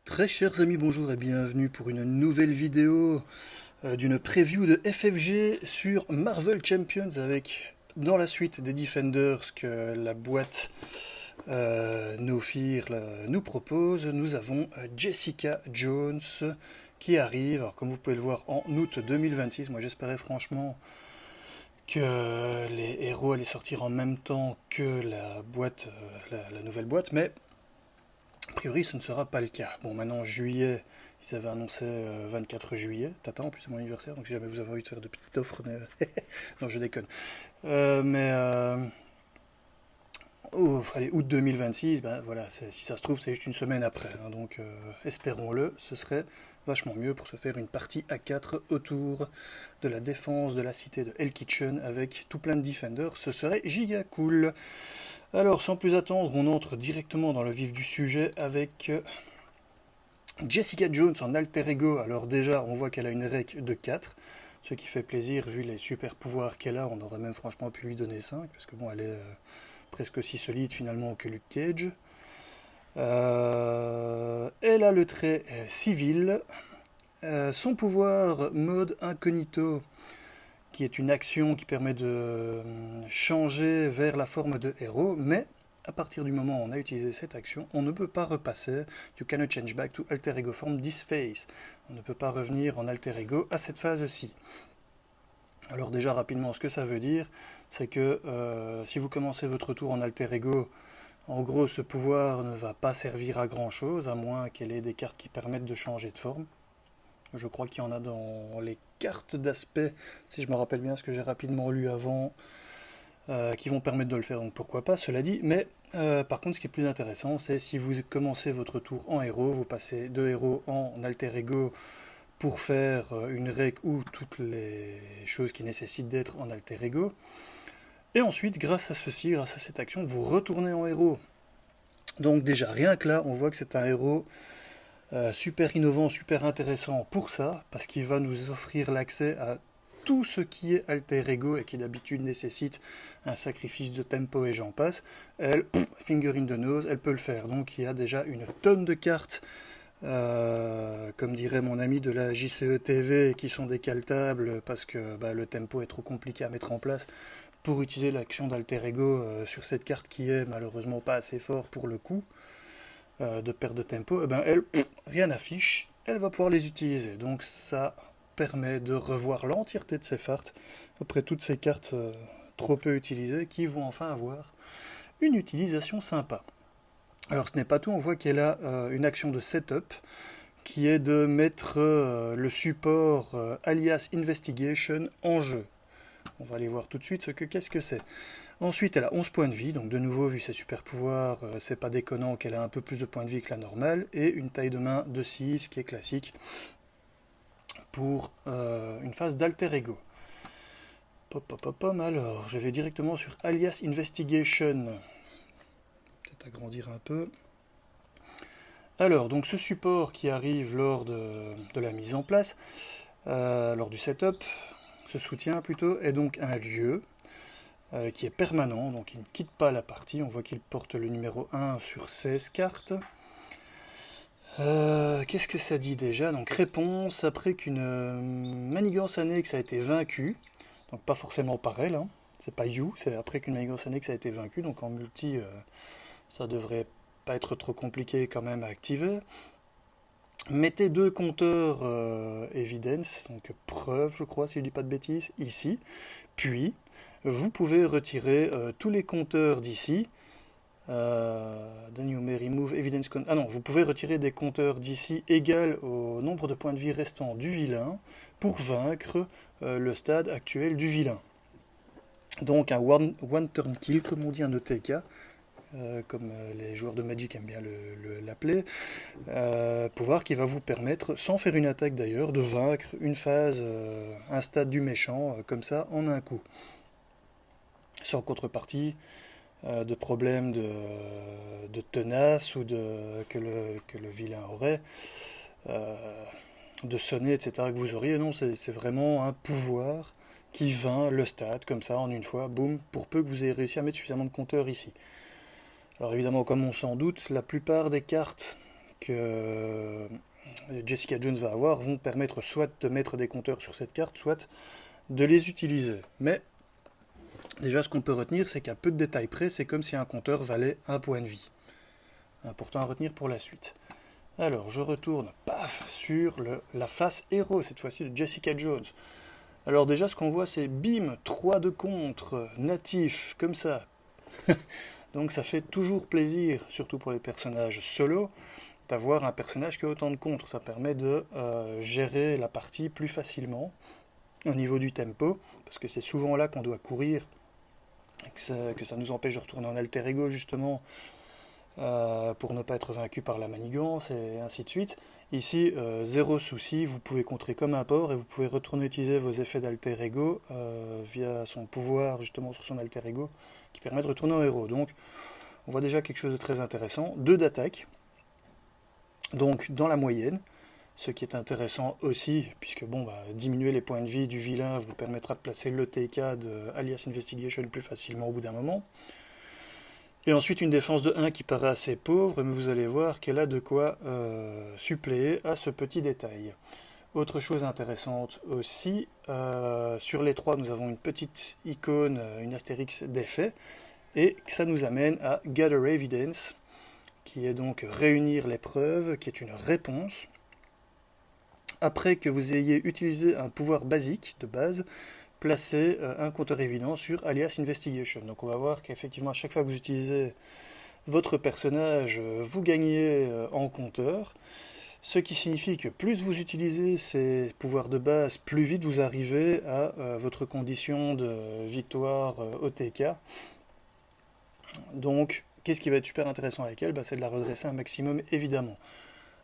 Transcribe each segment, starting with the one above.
Très chers amis, bonjour et bienvenue pour une nouvelle vidéo d'une preview de FFG sur Marvel Champions avec dans la suite des Defenders que la boîte No Fear nous propose. Nous avons Jessica Jones qui arrive, alors comme vous pouvez le voir en août 2026. Moi j'espérais franchement que les héros allaient sortir en même temps que la boîte, la nouvelle boîte, mais a priori, ce ne sera pas le cas. Bon, maintenant, juillet, ils avaient annoncé 24 juillet. Tata, en plus, c'est mon anniversaire, donc si jamais vous avez envie de faire de petites offres, non, je déconne. Mais, allez, août 2026, ben voilà, si ça se trouve, c'est juste une semaine après. Hein, donc, espérons-le, ce serait vachement mieux pour se faire une partie à 4 autour de la défense de la cité de Hell Kitchen avec tout plein de defenders. Ce serait giga cool. Alors, sans plus attendre, on entre directement dans le vif du sujet avec Jessica Jones en alter ego. Alors déjà, on voit qu'elle a une rec de 4, ce qui fait plaisir vu les super pouvoirs qu'elle a. On aurait même franchement pu lui donner 5, parce que bon, elle est presque aussi solide finalement que Luke Cage. Elle a le trait civil. Son pouvoir mode incognito, qui est une action qui permet de changer vers la forme de héros, mais à partir du moment où on a utilisé cette action, on ne peut pas repasser. You cannot change back to alter ego form this phase. On ne peut pas revenir en alter ego à cette phase-ci. Alors déjà rapidement, ce que ça veut dire, c'est que si vous commencez votre tour en alter ego, en gros ce pouvoir ne va pas servir à grand chose, à moins qu'elle ait des cartes qui permettent de changer de forme. Je crois qu'il y en a dans les cartes d'aspect, si je me rappelle bien ce que j'ai rapidement lu avant, qui vont permettre de le faire, donc pourquoi pas, cela dit. Mais par contre, ce qui est plus intéressant, c'est si vous commencez votre tour en héros, vous passez de héros en alter ego pour faire une rec ou toutes les choses qui nécessitent d'être en alter ego. Et ensuite, grâce à ceci, grâce à cette action, vous retournez en héros. Donc déjà, rien que là, on voit que c'est un héros super innovant, super intéressant pour ça, parce qu'il va nous offrir l'accès à tout ce qui est alter ego et qui d'habitude nécessite un sacrifice de tempo et j'en passe. Elle, finger in the nose, elle peut le faire. Donc il y a déjà une tonne de cartes, comme dirait mon ami de la JCE TV, qui sont décaltables parce que bah, le tempo est trop compliqué à mettre en place pour utiliser l'action d'alter ego sur cette carte qui est malheureusement pas assez fort pour le coup de perte de tempo, et ben elle, rien n'affiche, elle va pouvoir les utiliser. Donc ça permet de revoir l'entièreté de ses farts après toutes ces cartes trop peu utilisées qui vont enfin avoir une utilisation sympa. Alors ce n'est pas tout, on voit qu'elle a une action de setup qui est de mettre le support alias investigation en jeu. On va aller voir tout de suite qu'est-ce que c'est. Ensuite, elle a 11 points de vie, donc de nouveau, vu ses super pouvoirs, c'est pas déconnant qu'elle a un peu plus de points de vie que la normale, et une taille de main de 6, qui est classique pour une phase d'alter ego. Alors, je vais directement sur Alias Investigation. Peut-être agrandir un peu. Alors, donc ce support qui arrive lors de la mise en place, lors du setup, ce soutien plutôt, est donc un lieu qui est permanent, donc il ne quitte pas la partie. On voit qu'il porte le numéro 1 sur 16 cartes. Qu'est-ce que ça dit déjà? Donc réponse après qu'une manigance annexe a été vaincue. Donc pas forcément par elle, hein. C'est pas you, c'est après qu'une manigance annexe a été vaincue. Donc en multi, ça devrait pas être trop compliqué quand même à activer. Mettez deux compteurs evidence, donc preuve je crois si je dis pas de bêtises, ici. Puis vous pouvez retirer tous les compteurs d'ici. Then you may remove evidence ah non, vous pouvez retirer des compteurs d'ici égal au nombre de points de vie restants du vilain pour vaincre le stade actuel du vilain. Donc un one turn kill, comme on dit, un ETK, comme les joueurs de Magic aiment bien l'appeler. Pouvoir qui va vous permettre, sans faire une attaque d'ailleurs, de vaincre une phase, un stade du méchant, comme ça, en un coup. Sans contrepartie de problèmes de tenace ou que le vilain aurait, de sonner, etc., que vous auriez. Non, c'est vraiment un pouvoir qui vainc le stade, comme ça, en une fois, boum, pour peu que vous ayez réussi à mettre suffisamment de compteurs ici. Alors évidemment, comme on s'en doute, la plupart des cartes que Jessica Jones va avoir vont permettre soit de mettre des compteurs sur cette carte, soit de les utiliser. Mais déjà, ce qu'on peut retenir, c'est qu'à peu de détails près, c'est comme si un compteur valait un point de vie. Important à retenir pour la suite. Alors, je retourne, paf, sur la face héros, cette fois-ci de Jessica Jones. Alors déjà, ce qu'on voit, c'est bim, 3 de contre, natif, comme ça. Donc ça fait toujours plaisir, surtout pour les personnages solo, d'avoir un personnage qui a autant de contre. Ça permet de gérer la partie plus facilement au niveau du tempo, parce que c'est souvent là qu'on doit courir, que ça nous empêche de retourner en alter ego justement, pour ne pas être vaincu par la manigance et ainsi de suite. Ici, zéro souci, vous pouvez contrer comme un porc et vous pouvez retourner utiliser vos effets d'alter ego via son pouvoir justement sur son alter ego qui permet de retourner en héros. Donc on voit déjà quelque chose de très intéressant. 2 d'attaque, donc dans la moyenne, ce qui est intéressant aussi, puisque bon, diminuer les points de vie du vilain vous permettra de placer le TK de Alias Investigation plus facilement au bout d'un moment. Et ensuite une défense de 1 qui paraît assez pauvre, mais vous allez voir qu'elle a de quoi suppléer à ce petit détail. Autre chose intéressante aussi, sur les 3 nous avons une petite icône, une astérix d'effet, et ça nous amène à Gather Evidence, qui est donc réunir les preuves, qui est une réponse. Après que vous ayez utilisé un pouvoir basique de base, placez un compteur évident sur Alias Investigation. Donc on va voir qu'effectivement à chaque fois que vous utilisez votre personnage, vous gagnez en compteur, ce qui signifie que plus vous utilisez ces pouvoirs de base, plus vite vous arrivez à votre condition de victoire OTK. Donc qu'est-ce qui va être super intéressant avec elle? C'est de la redresser un maximum évidemment.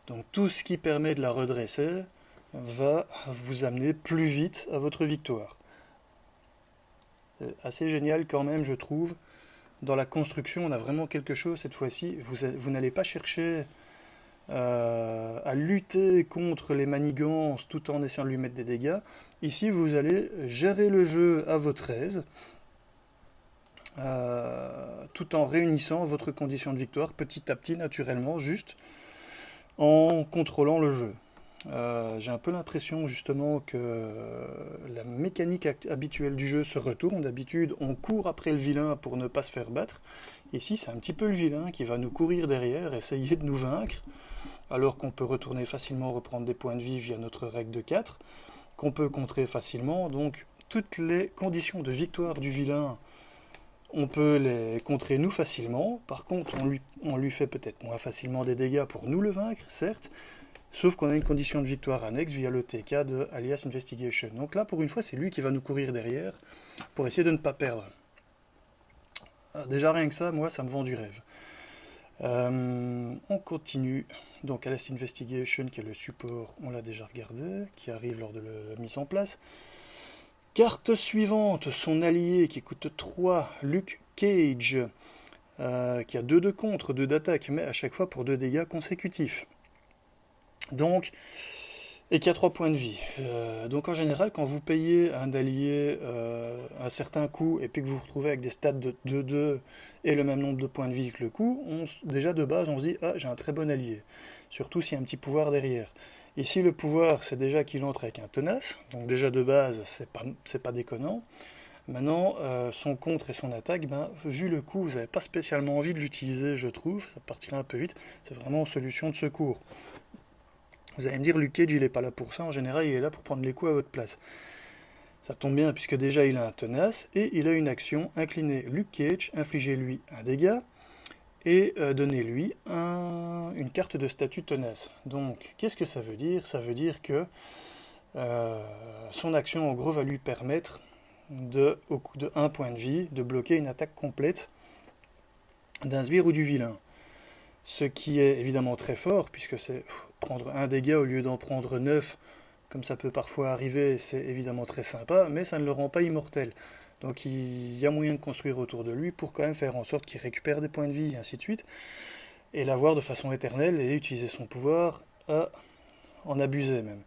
Donc tout ce qui permet de la redresser va vous amener plus vite à votre victoire. C'est assez génial quand même, je trouve. Dans la construction, on a vraiment quelque chose cette fois-ci. Vous n'allez pas chercher à lutter contre les manigances tout en essayant de lui mettre des dégâts. Ici, vous allez gérer le jeu à votre aise, tout en réunissant votre condition de victoire petit à petit, naturellement, juste en contrôlant le jeu. J'ai un peu l'impression justement que la mécanique habituelle du jeu se retourne. D'habitude, on court après le vilain pour ne pas se faire battre. Ici, c'est un petit peu le vilain qui va nous courir derrière, essayer de nous vaincre, alors qu'on peut retourner facilement reprendre des points de vie via notre règle de 4, qu'on peut contrer facilement. Donc, toutes les conditions de victoire du vilain, on peut les contrer nous facilement. Par contre, on lui fait peut-être moins facilement des dégâts pour nous le vaincre, certes, sauf qu'on a une condition de victoire annexe via le TK de Alias Investigation. Donc là, pour une fois, c'est lui qui va nous courir derrière pour essayer de ne pas perdre. Déjà rien que ça, moi, ça me vend du rêve. On continue. Donc Alias Investigation, qui est le support, on l'a déjà regardé, qui arrive lors de la mise en place. Carte suivante, son allié qui coûte 3, Luke Cage, qui a 2 de contre, 2 d'attaque, mais à chaque fois pour 2 dégâts consécutifs. Donc, et qui a 3 points de vie. Donc en général, quand vous payez un allié un certain coût et puis que vous vous retrouvez avec des stats de 2-2 et le même nombre de points de vie que le coût, déjà de base on se dit « Ah, j'ai un très bon allié », surtout s'il y a un petit pouvoir derrière. Ici le pouvoir, c'est déjà qu'il entre avec un tenace, donc déjà de base c'est pas déconnant. Maintenant, son contre et son attaque, vu le coup, vous n'avez pas spécialement envie de l'utiliser, je trouve, ça partira un peu vite, c'est vraiment en solution de secours. Vous allez me dire, Luke Cage, il n'est pas là pour ça, en général, il est là pour prendre les coups à votre place. Ça tombe bien, puisque déjà, il a un tenace, et il a une action, incliner Luke Cage, infliger-lui un dégât, et donner-lui une carte de statut tenace. Donc, qu'est-ce que ça veut dire? Ça veut dire que son action, en gros, va lui permettre, au coup de 1 point de vie, de bloquer une attaque complète d'un sbire ou du vilain. Ce qui est évidemment très fort, puisque c'est prendre un dégât au lieu d'en prendre 9, comme ça peut parfois arriver, c'est évidemment très sympa, mais ça ne le rend pas immortel. Donc il y a moyen de construire autour de lui pour quand même faire en sorte qu'il récupère des points de vie, et ainsi de suite, et l'avoir de façon éternelle, et utiliser son pouvoir à en abuser même.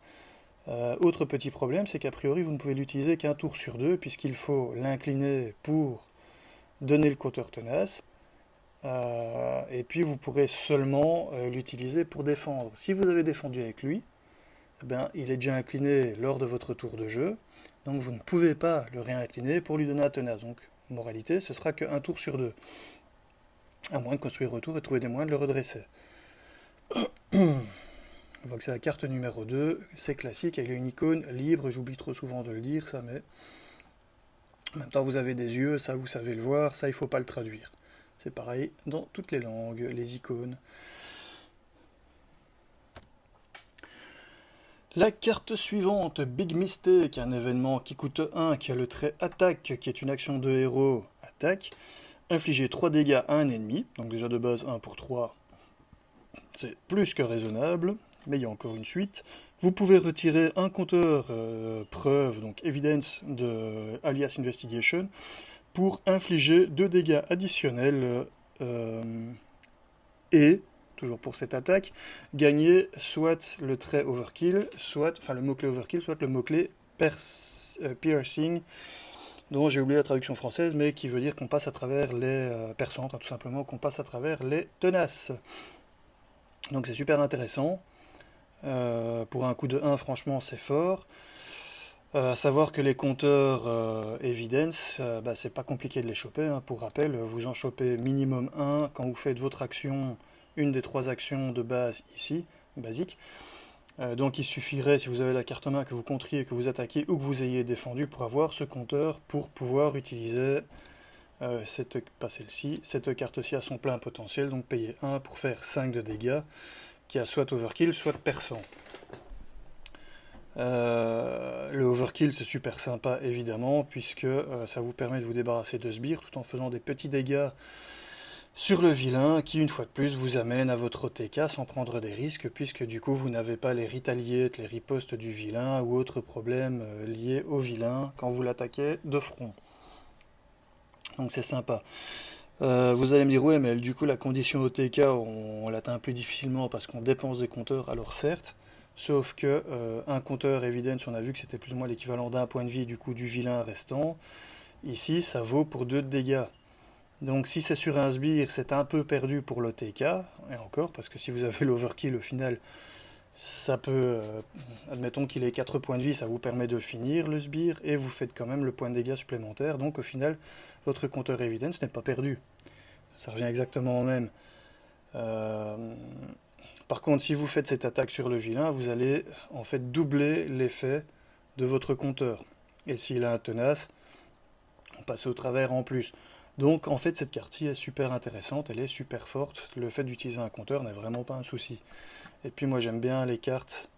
Autre petit problème, c'est qu'a priori vous ne pouvez l'utiliser qu'un tour sur 2, puisqu'il faut l'incliner pour donner le compteur tenace, Et puis vous pourrez seulement l'utiliser pour défendre. Si vous avez défendu avec lui, eh ben, il est déjà incliné lors de votre tour de jeu, donc vous ne pouvez pas le réincliner pour lui donner un tenace. Donc, moralité, ce sera qu'un tour sur deux, à moins de construire retour et trouver des moyens de le redresser. On voit que c'est la carte numéro 2, c'est classique, avec une icône libre, j'oublie trop souvent de le dire ça, mais en même temps vous avez des yeux, ça vous savez le voir, ça il ne faut pas le traduire. C'est pareil dans toutes les langues, les icônes. La carte suivante, Big Mistake, un événement qui coûte 1, qui a le trait attaque, qui est une action de héros, attaque. Infliger 3 dégâts à un ennemi, donc déjà de base 1 pour 3, c'est plus que raisonnable, mais il y a encore une suite. Vous pouvez retirer un compteur preuve, donc evidence de Alias Investigation, pour infliger 2 dégâts additionnels et, toujours pour cette attaque, gagner soit le trait overkill, soit, enfin le mot-clé overkill, soit le mot-clé piercing, dont j'ai oublié la traduction française, mais qui veut dire qu'on passe à travers les perçantes, tout simplement, qu'on passe à travers les tenaces. Donc c'est super intéressant. Pour un coup de 1, franchement, c'est fort. À savoir que les compteurs evidence, c'est pas compliqué de les choper. Hein. Pour rappel, vous en chopez minimum 1 quand vous faites votre action, une des 3 actions de base ici, basique. Donc il suffirait, si vous avez la carte main, que vous contriez, que vous attaquiez ou que vous ayez défendu pour avoir ce compteur pour pouvoir utiliser pas celle-ci, cette carte-ci à son plein potentiel, donc payer 1 pour faire 5 de dégâts, qui a soit overkill, soit perçant. Le overkill c'est super sympa évidemment, puisque ça vous permet de vous débarrasser de sbires tout en faisant des petits dégâts sur le vilain qui, une fois de plus, vous amène à votre OTK sans prendre des risques, puisque du coup, vous n'avez pas les retaliates, les ripostes du vilain ou autres problèmes liés au vilain quand vous l'attaquez de front. Donc c'est sympa. Vous allez me dire, ouais, mais du coup, la condition OTK, on l'atteint plus difficilement parce qu'on dépense des compteurs, alors certes, sauf que un compteur evidence, on a vu que c'était plus ou moins l'équivalent d'un point de vie du coup du vilain restant. Ici, ça vaut pour 2 de dégâts. Donc si c'est sur un sbire, c'est un peu perdu pour l'OTK, et encore, parce que si vous avez l'overkill au final, ça peut, admettons qu'il ait 4 points de vie, ça vous permet de le finir, le sbire, et vous faites quand même le point de dégâts supplémentaire, donc au final, votre compteur evidence n'est pas perdu. Ça revient exactement au même. Par contre, si vous faites cette attaque sur le vilain, vous allez en fait doubler l'effet de votre compteur. Et s'il a un tenace, on passe au travers en plus. Donc en fait cette carte-ci est super intéressante, elle est super forte, le fait d'utiliser un compteur n'est vraiment pas un souci. Et puis moi j'aime bien les cartes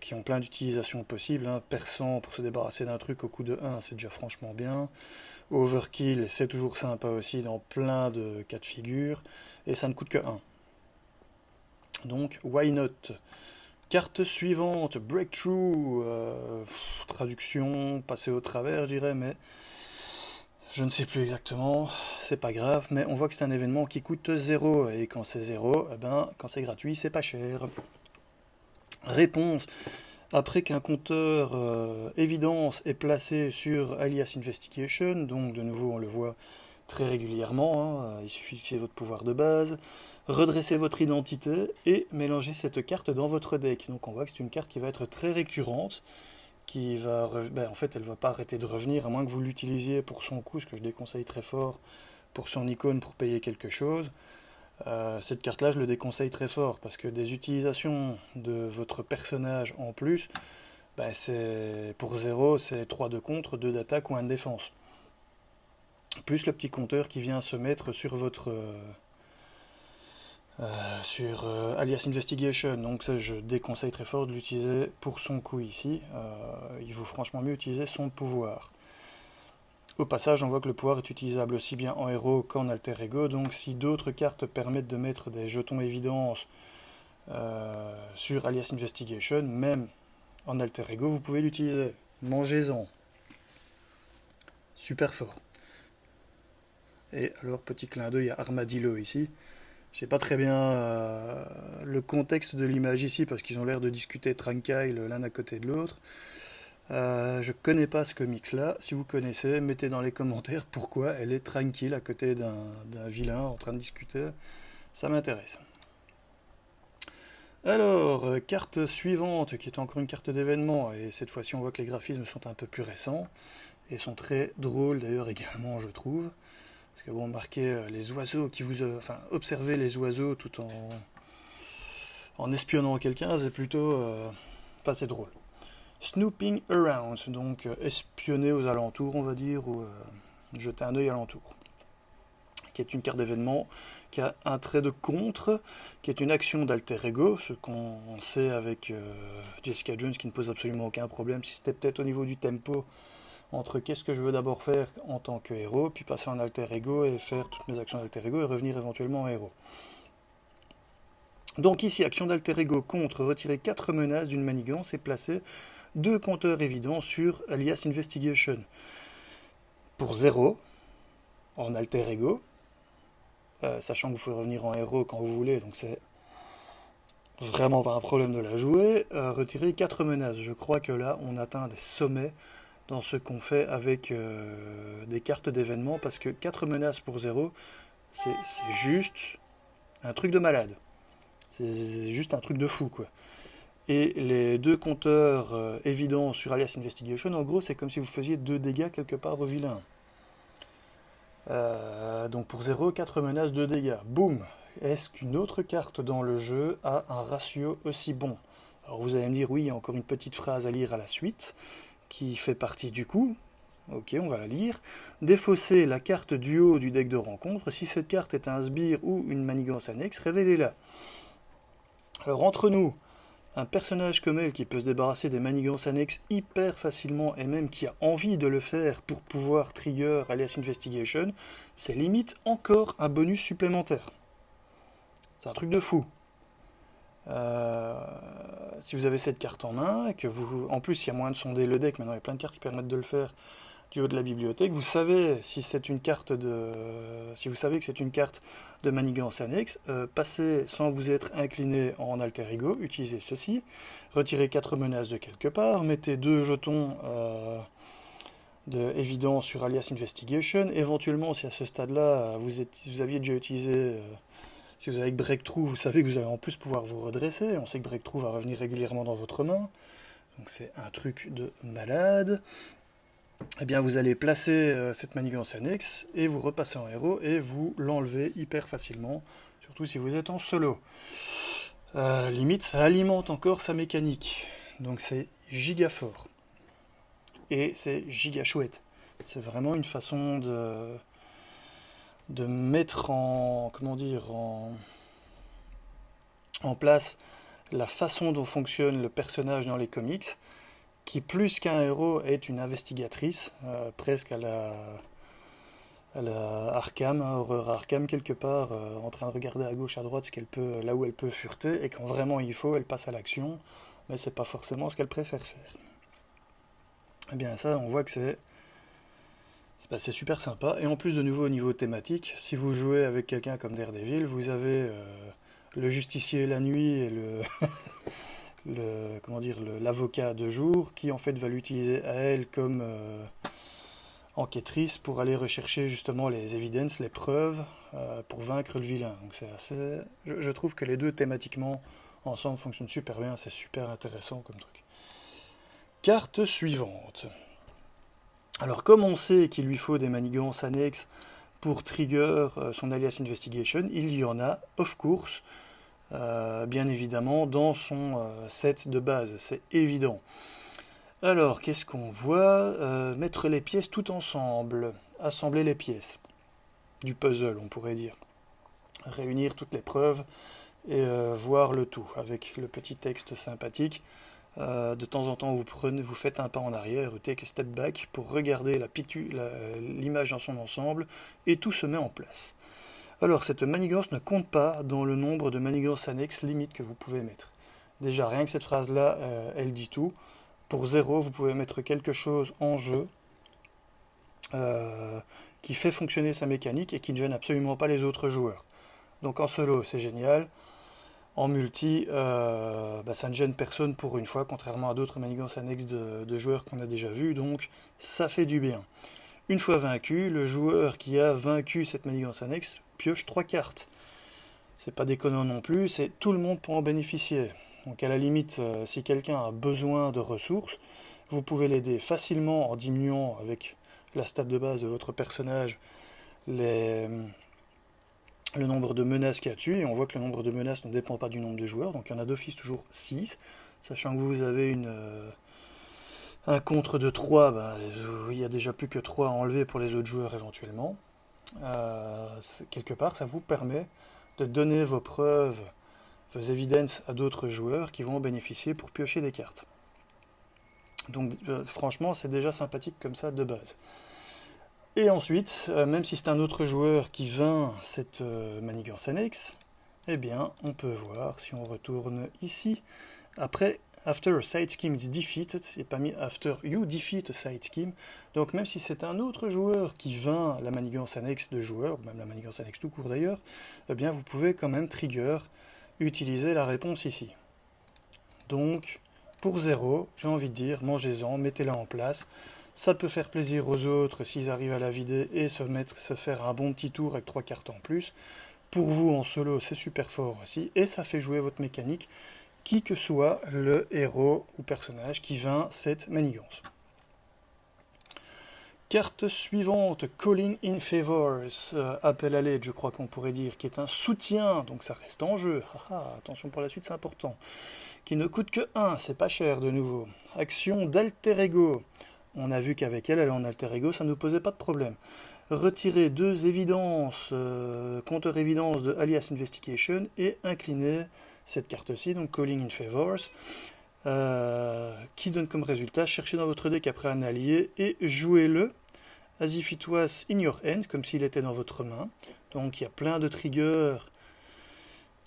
qui ont plein d'utilisations possibles, hein. Perçant pour se débarrasser d'un truc au coup de 1, c'est déjà franchement bien. Overkill, c'est toujours sympa aussi dans plein de cas de figure, et ça ne coûte que 1. Donc why not? Carte suivante, Breakthrough, traduction, passer au travers je dirais, mais je ne sais plus exactement, c'est pas grave, mais on voit que c'est un événement qui coûte 0, et quand c'est 0, eh ben, quand c'est gratuit, c'est pas cher. Réponse. Après qu'un compteur évidence est placé sur Alias Investigation, donc de nouveau on le voit très régulièrement, hein, il suffit d'utiliser votre pouvoir de base, redresser votre identité et mélanger cette carte dans votre deck. Donc on voit que c'est une carte qui va être très récurrente, qui va, en fait, elle va pas arrêter de revenir, à moins que vous l'utilisiez pour son coût, ce que je déconseille très fort, pour son icône, pour payer quelque chose. Cette carte-là, je le déconseille très fort, parce que des utilisations de votre personnage en plus, c'est pour 0, c'est 3 de contre, 2 d'attaque ou 1 de défense. Plus le petit compteur qui vient se mettre sur votre... sur Alias Investigation, donc ça je déconseille très fort de l'utiliser pour son coup ici, il vaut franchement mieux utiliser son pouvoir. Au passage on voit que le pouvoir est utilisable aussi bien en héros qu'en alter ego, donc si d'autres cartes permettent de mettre des jetons évidence sur Alias Investigation, même en alter ego vous pouvez l'utiliser, mangez-en, super fort. Et alors petit clin d'œil à Armadillo ici. Je sais pas très bien le contexte de l'image ici parce qu'ils ont l'air de discuter tranquille l'un à côté de l'autre. Je connais pas ce comics-là. Si vous connaissez, mettez dans les commentaires pourquoi elle est tranquille à côté d'un vilain en train de discuter. Ça m'intéresse. Alors, carte suivante, qui est encore une carte d'événement, et cette fois-ci on voit que les graphismes sont un peu plus récents, et sont très drôles d'ailleurs également, je trouve. Parce que bon, marquer les oiseaux qui vous... enfin, observer les oiseaux tout en espionnant quelqu'un, c'est plutôt... enfin, c'est drôle. Snooping around, donc espionner aux alentours, on va dire, ou jeter un œil alentour. Qui est une carte d'événement qui a un trait de contre, qui est une action d'alter ego, ce qu'on sait avec Jessica Jones qui ne pose absolument aucun problème, si c'était peut-être au niveau du tempo, entre qu'est-ce que je veux d'abord faire en tant que héros, puis passer en alter ego et faire toutes mes actions d'alter ego et revenir éventuellement en héros. Donc ici, action d'alter ego contre retirer 4 menaces d'une manigance et placer 2 compteurs évidents sur alias investigation. Pour 0, en alter ego, sachant que vous pouvez revenir en héros quand vous voulez, donc c'est vraiment pas un problème de la jouer, retirer 4 menaces. Je crois que là, on atteint des sommets dans ce qu'on fait avec des cartes d'événements, parce que 4 menaces pour 0, c'est juste un truc de malade. C'est juste un truc de fou, quoi. Et les 2 compteurs évidents sur Alias Investigation, en gros, c'est comme si vous faisiez 2 dégâts quelque part au vilain. Donc pour 0, 4 menaces, 2 dégâts. Boum! Est-ce qu'une autre carte dans le jeu a un ratio aussi bon? Alors vous allez me dire, oui, il y a encore une petite phrase à lire à la suite, qui fait partie du coup. Ok, on va la lire. Défausser la carte du haut du deck de rencontre. Si cette carte est un sbire ou une manigance annexe, révélez-la. Alors entre nous, un personnage comme elle qui peut se débarrasser des manigances annexes hyper facilement et même qui a envie de le faire pour pouvoir trigger alias investigation, c'est limite encore un bonus supplémentaire. C'est un truc de fou. Si vous avez cette carte en main, et que vous, en plus il y a moyen de sonder le deck, maintenant il y a plein de cartes qui permettent de le faire du haut de la bibliothèque, vous savez si c'est une carte de, si vous savez que c'est une carte de manigance annexe, passez sans vous être incliné en alter ego, utilisez ceci, retirez 4 menaces de quelque part, mettez 2 jetons de évidence sur alias investigation, éventuellement si à ce stade-là vous aviez déjà utilisé si vous avez Breakthrough, vous savez que vous allez en plus pouvoir vous redresser. On sait que Breakthrough va revenir régulièrement dans votre main. Donc c'est un truc de malade. Eh bien vous allez placer cette manigance annexe et vous repassez en héros et vous l'enlevez hyper facilement. Surtout si vous êtes en solo. Limite, ça alimente encore sa mécanique. Donc c'est giga fort. Et c'est giga chouette. C'est vraiment une façon de mettre en, comment dire, en place la façon dont fonctionne le personnage dans les comics, qui plus qu'un héros est une investigatrice, presque à la Arkham, horreur Arkham quelque part, en train de regarder à gauche, à droite ce qu'elle peut, là où elle peut fureter, et quand vraiment il faut, elle passe à l'action, mais c'est pas forcément ce qu'elle préfère faire. Et bien ça, on voit que c'est super sympa. Et en plus, de nouveau, au niveau thématique, si vous jouez avec quelqu'un comme Daredevil, vous avez le justicier la nuit et comment dire, l'avocat de jour, qui en fait va l'utiliser à elle comme enquêtrice pour aller rechercher justement les évidences, les preuves, pour vaincre le vilain. Donc c'est assez... Je trouve que les deux thématiquement ensemble fonctionnent super bien, c'est super intéressant comme truc. Carte suivante. Alors comme on sait qu'il lui faut des manigances annexes pour trigger son alias investigation, il y en a, of course, bien évidemment, dans son set de base, c'est évident. Alors, qu'est-ce qu'on voit? Mettre les pièces tout ensemble, assembler les pièces, du puzzle on pourrait dire. Réunir toutes les preuves et voir le tout, avec le petit texte sympathique. De temps en temps, vous faites un pas en arrière, vous take a step back pour regarder l'image dans son ensemble, et tout se met en place. Alors, cette manigance ne compte pas dans le nombre de manigances annexes limites que vous pouvez mettre. Déjà, rien que cette phrase-là, elle dit tout. Pour 0, vous pouvez mettre quelque chose en jeu qui fait fonctionner sa mécanique et qui ne gêne absolument pas les autres joueurs. Donc en solo, c'est génial. En multi, ça ne gêne personne pour une fois, contrairement à d'autres manigances annexes de joueurs qu'on a déjà vus, donc ça fait du bien. Une fois vaincu, le joueur qui a vaincu cette manigance annexe pioche 3 cartes. C'est pas déconnant non plus, c'est tout le monde pour en bénéficier. Donc à la limite, si quelqu'un a besoin de ressources, vous pouvez l'aider facilement en diminuant avec la stat de base de votre personnage le nombre de menaces qu'il y a dessus, et on voit que le nombre de menaces ne dépend pas du nombre de joueurs, donc il y en a d'office toujours 6, sachant que vous avez un contre de 3, il n'y a déjà plus que 3 à enlever pour les autres joueurs éventuellement. Quelque part, ça vous permet de donner vos preuves, vos évidences à d'autres joueurs qui vont en bénéficier pour piocher des cartes. Donc franchement, c'est déjà sympathique comme ça de base. Et ensuite, même si c'est un autre joueur qui vainc cette manigance annexe, eh bien, on peut voir, si on retourne ici, après, after a side scheme is defeated, c'est pas mis after you defeat a side scheme, donc même si c'est un autre joueur qui vainc la manigance annexe de joueur, ou même la manigance annexe tout court d'ailleurs, eh bien, vous pouvez quand même trigger, utiliser la réponse ici. Donc, pour 0, j'ai envie de dire, mangez-en, mettez-la en place. Ça peut faire plaisir aux autres s'ils arrivent à la vider et se faire un bon petit tour avec 3 cartes en plus. Pour vous en solo, c'est super fort aussi. Et ça fait jouer votre mécanique, qui que soit le héros ou personnage qui vainc cette manigance. Carte suivante, Calling in Favors, appel à l'aide, je crois qu'on pourrait dire, qui est un soutien, donc ça reste en jeu. Attention pour la suite, c'est important. Qui ne coûte que 1, c'est pas cher de nouveau. Action d'alter ego. On a vu qu'avec elle en alter ego, ça ne nous posait pas de problème. Retirer 2 évidences, compteur évidence de Alias Investigation et incliner cette carte-ci, donc Calling in Favors, qui donne comme résultat, cherchez dans votre deck après un allié et jouez-le as if it was in your hand, comme s'il était dans votre main. Donc il y a plein de triggers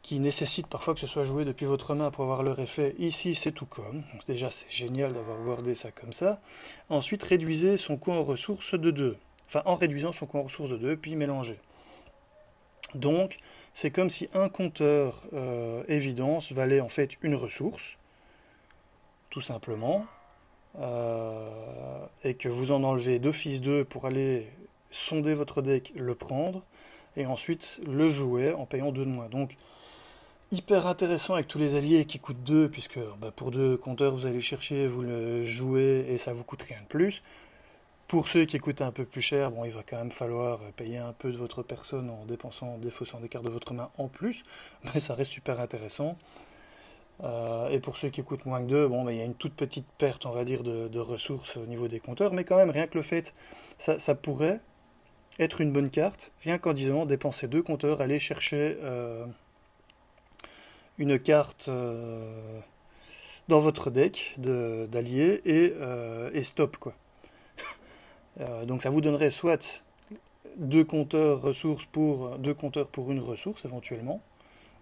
qui nécessitent parfois que ce soit joué depuis votre main pour avoir leur effet. Ici, c'est tout comme. Donc déjà, c'est génial d'avoir wordé ça comme ça. Ensuite, réduisez son coût en ressources de 2. Enfin, en réduisant son coût en ressources de 2, puis mélangez. Donc, c'est comme si un compteur évidence valait en fait une ressource, tout simplement, et que vous en enlevez d'office 2 pour aller sonder votre deck, le prendre, et ensuite le jouer en payant 2 de moins. Donc, hyper intéressant avec tous les alliés qui coûtent 2, puisque pour 2 compteurs, vous allez chercher, vous le jouez, et ça vous coûte rien de plus. Pour ceux qui coûtent un peu plus cher, bon, il va quand même falloir payer un peu de votre personne en défaussant des cartes de votre main en plus, mais ça reste super intéressant. Et pour ceux qui coûtent moins que 2, bon, il y a une toute petite perte, on va dire, de ressources au niveau des compteurs, mais quand même, rien que le fait, ça pourrait être une bonne carte, rien qu'en disant dépenser 2 compteurs, aller chercher une carte dans votre deck d'alliés et stop, quoi. Donc ça vous donnerait soit 2 compteurs ressources pour 2 compteurs pour une ressource éventuellement,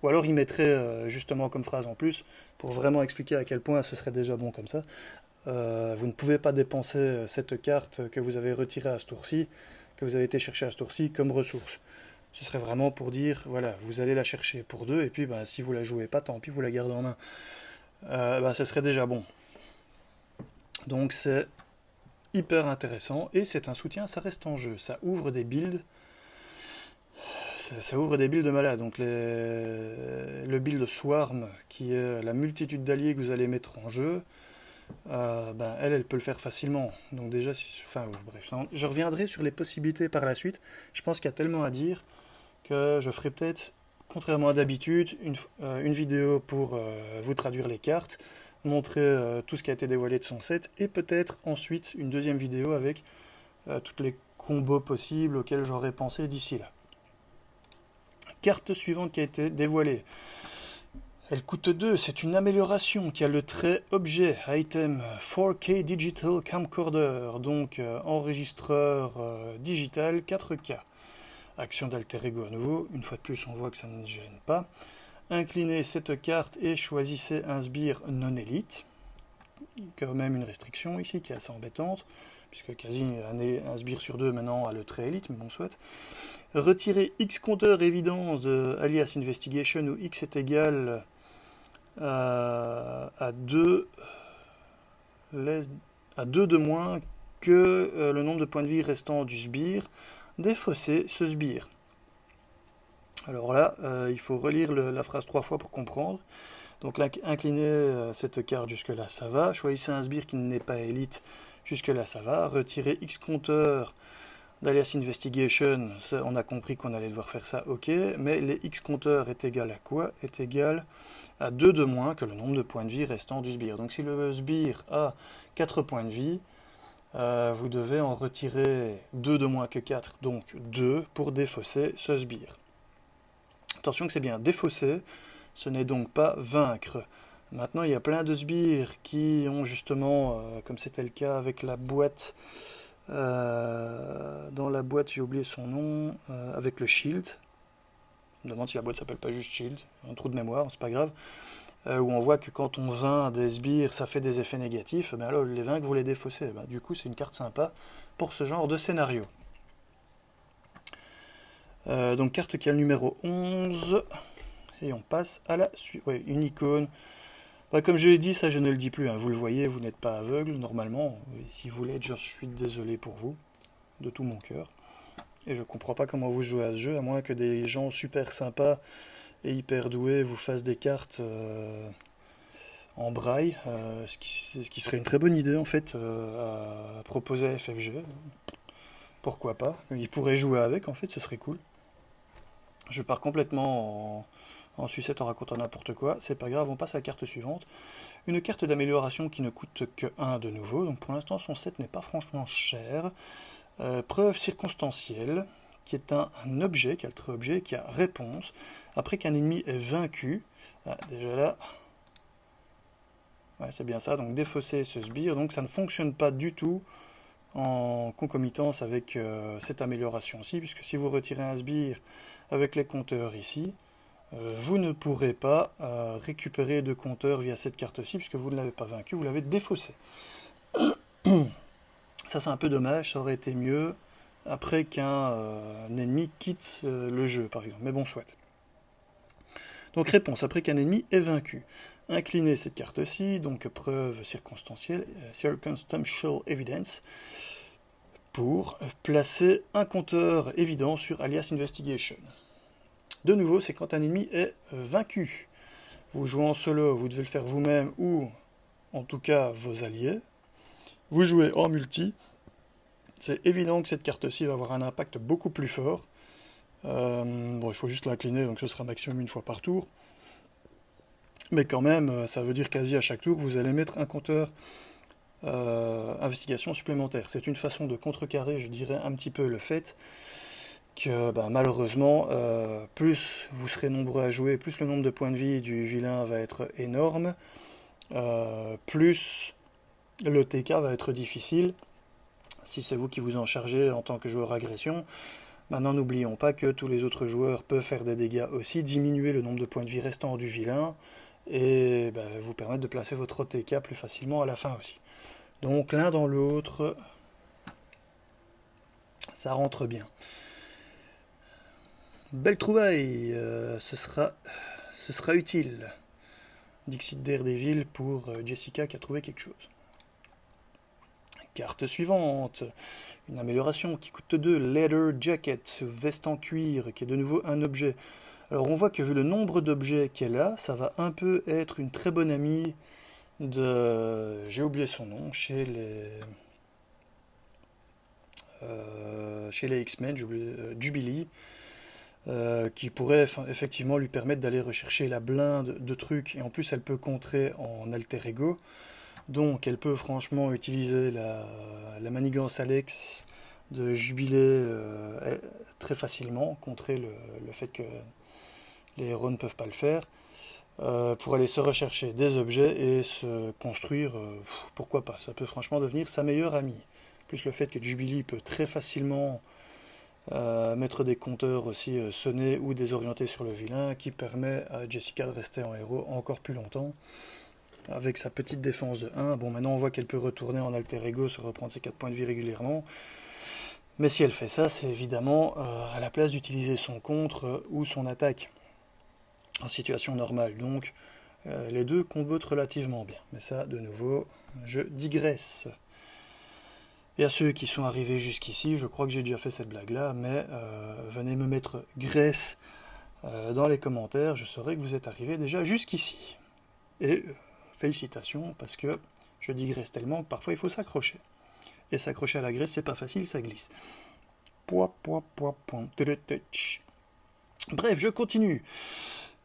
ou alors il mettrait justement comme phrase en plus pour vraiment expliquer à quel point ce serait déjà bon comme ça. Vous ne pouvez pas dépenser cette carte que vous avez retirée à ce tour-ci, que vous avez été chercher à ce tour-ci comme ressource. Ce serait vraiment pour dire, voilà, vous allez la chercher pour 2, et puis si vous la jouez pas, tant pis, vous la gardez en main. Ce serait déjà bon. Donc c'est hyper intéressant, et c'est un soutien, ça reste en jeu. Ça ouvre des builds. Ça ouvre des builds de malade. Donc le build Swarm, qui est la multitude d'alliés que vous allez mettre en jeu, elle peut le faire facilement. Donc déjà, bref, je reviendrai sur les possibilités par la suite. Je pense qu'il y a tellement à dire que je ferai peut-être, contrairement à d'habitude, une vidéo pour vous traduire les cartes, montrer tout ce qui a été dévoilé de son set, et peut-être ensuite une deuxième vidéo avec toutes les combos possibles auxquels j'aurais pensé d'ici là. Carte suivante qui a été dévoilée. Elle coûte 2, c'est une amélioration qui a le trait objet, item 4K Digital Camcorder, donc enregistreur digital 4K. Action d'alter ego à nouveau, une fois de plus on voit que ça ne gêne pas. Inclinez cette carte et choisissez un sbire non élite. Quand même une restriction ici qui est assez embêtante, puisque quasi un sbire sur 2 maintenant a le trait élite, mais bon soit. Retirez X compteur évidence de Alias Investigation où X est égal à 2 de moins que le nombre de points de vie restant du sbire, défausser ce sbire. Alors là, il faut relire la phrase 3 fois pour comprendre. Donc là, incliner cette carte jusque-là, ça va. Choisissez un sbire qui n'est pas élite, jusque-là, ça va. Retirez X compteurs d'alias investigation, ça, on a compris qu'on allait devoir faire ça, ok. Mais les X compteurs est égal à quoi? Est égal à 2 de moins que le nombre de points de vie restant du sbire. Donc si le sbire a 4 points de vie, vous devez en retirer 2 de moins que 4, donc 2 pour défausser ce sbire. Attention que c'est bien défausser, ce n'est donc pas vaincre. Maintenant, il y a plein de sbires qui ont justement, comme c'était le cas avec la boîte, dans la boîte, j'ai oublié son nom, avec le shield. Je me demande si la boîte s'appelle pas juste shield, un trou de mémoire, c'est pas grave. Où on voit que quand on vainc des sbires, ça fait des effets négatifs. Ben alors, les vaincre, vous les défaussez. Ben, du coup, c'est une carte sympa pour ce genre de scénario. Donc, carte qui a le numéro 11. Et on passe à la suite. Ouais, une icône. Bah, comme je l'ai dit, ça je ne le dis plus, hein. Vous le voyez, vous n'êtes pas aveugle normalement. Et si vous l'êtes, je suis désolé pour vous, de tout mon cœur. Et je comprends pas comment vous jouez à ce jeu, à moins que des gens super sympas et hyper doués vous fassent des cartes en braille, ce qui serait une très bonne idée en fait à proposer à FFG. Pourquoi pas? Ils pourraient jouer avec en fait, ce serait cool. Je pars complètement en sucette en racontant n'importe quoi, c'est pas grave, on passe à la carte suivante. Une carte d'amélioration qui ne coûte que 1 de nouveau, donc pour l'instant son set n'est pas franchement cher. Preuve circonstancielle, qui est un objet, quel objet, qui a réponse, après qu'un ennemi est vaincu. Ah, déjà là, ouais, c'est bien ça, donc défausser ce sbire, donc ça ne fonctionne pas du tout en concomitance avec cette amélioration-ci, puisque si vous retirez un sbire avec les compteurs ici, vous ne pourrez pas récupérer de compteurs via cette carte-ci, puisque vous ne l'avez pas vaincu, vous l'avez défaussé. Ça c'est un peu dommage, ça aurait été mieux après qu'un ennemi quitte le jeu, par exemple. Mais bon, soit. Donc réponse, après qu'un ennemi est vaincu. Incliner cette carte-ci, donc preuve circonstancielle, circumstantial evidence, pour placer un compteur évident sur alias investigation. De nouveau, c'est quand un ennemi est vaincu. Vous jouez en solo, vous devez le faire vous-même ou en tout cas vos alliés. Vous jouez en multi. C'est évident que cette carte-ci va avoir un impact beaucoup plus fort. Bon, il faut juste l'incliner, donc ce sera maximum une fois par tour. Mais quand même, ça veut dire quasi à chaque tour, vous allez mettre un compteur investigation supplémentaire. C'est une façon de contrecarrer, je dirais, un petit peu le fait que malheureusement, plus vous serez nombreux à jouer, plus le nombre de points de vie du vilain va être énorme, plus le TK va être difficile, si c'est vous qui vous en chargez en tant que joueur agression. Maintenant, n'oublions pas que tous les autres joueurs peuvent faire des dégâts aussi, diminuer le nombre de points de vie restants du vilain, et vous permettre de placer votre TK plus facilement à la fin aussi. Donc l'un dans l'autre, ça rentre bien. Belle trouvaille, ce sera utile. Dixit Daredevil pour Jessica qui a trouvé quelque chose. Carte suivante, une amélioration qui coûte 2, Leather Jacket, veste en cuir, qui est de nouveau un objet. Alors on voit que vu le nombre d'objets qu'elle a, ça va un peu être une très bonne amie de... J'ai oublié son nom, chez les X-Men, Jubilee, qui pourrait effectivement lui permettre d'aller rechercher la blinde de trucs, et en plus elle peut contrer en alter ego. Donc elle peut franchement utiliser la manigance Alex de Jubilé très facilement, contrer le fait que les héros ne peuvent pas le faire, pour aller se rechercher des objets et se construire, pourquoi pas, ça peut franchement devenir sa meilleure amie. Plus le fait que Jubilee peut très facilement mettre des compteurs aussi sonnés ou désorientés sur le vilain, qui permet à Jessica de rester en héros encore plus longtemps. Avec sa petite défense de 1, bon maintenant on voit qu'elle peut retourner en alter ego, se reprendre ses 4 points de vie régulièrement. Mais si elle fait ça, c'est évidemment à la place d'utiliser son contre ou son attaque en situation normale. Donc les deux combotent relativement bien. Mais ça, de nouveau, je digresse. Et à ceux qui sont arrivés jusqu'ici, je crois que j'ai déjà fait cette blague-là, mais venez me mettre Grèce dans les commentaires, je saurai que vous êtes arrivés déjà jusqu'ici. Et félicitations, parce que je digresse tellement que parfois il faut s'accrocher. Et s'accrocher à la Grèce, c'est pas facile, ça glisse. Bref, je continue.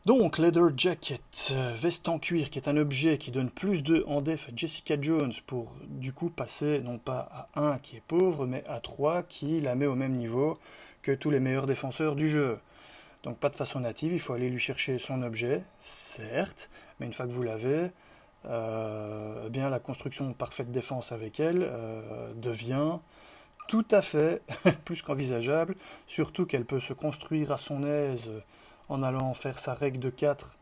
Donc, Leather Jacket, veste en cuir, qui est un objet qui donne plus de en def à Jessica Jones pour du coup passer non pas à 1 qui est pauvre, mais à 3 qui la met au même niveau que tous les meilleurs défenseurs du jeu. Donc pas de façon native, il faut aller lui chercher son objet, certes, mais une fois que vous l'avez, bien la construction parfaite défense avec elle devient tout à fait plus qu'envisageable, surtout qu'elle peut se construire à son aise en allant faire sa règle de 4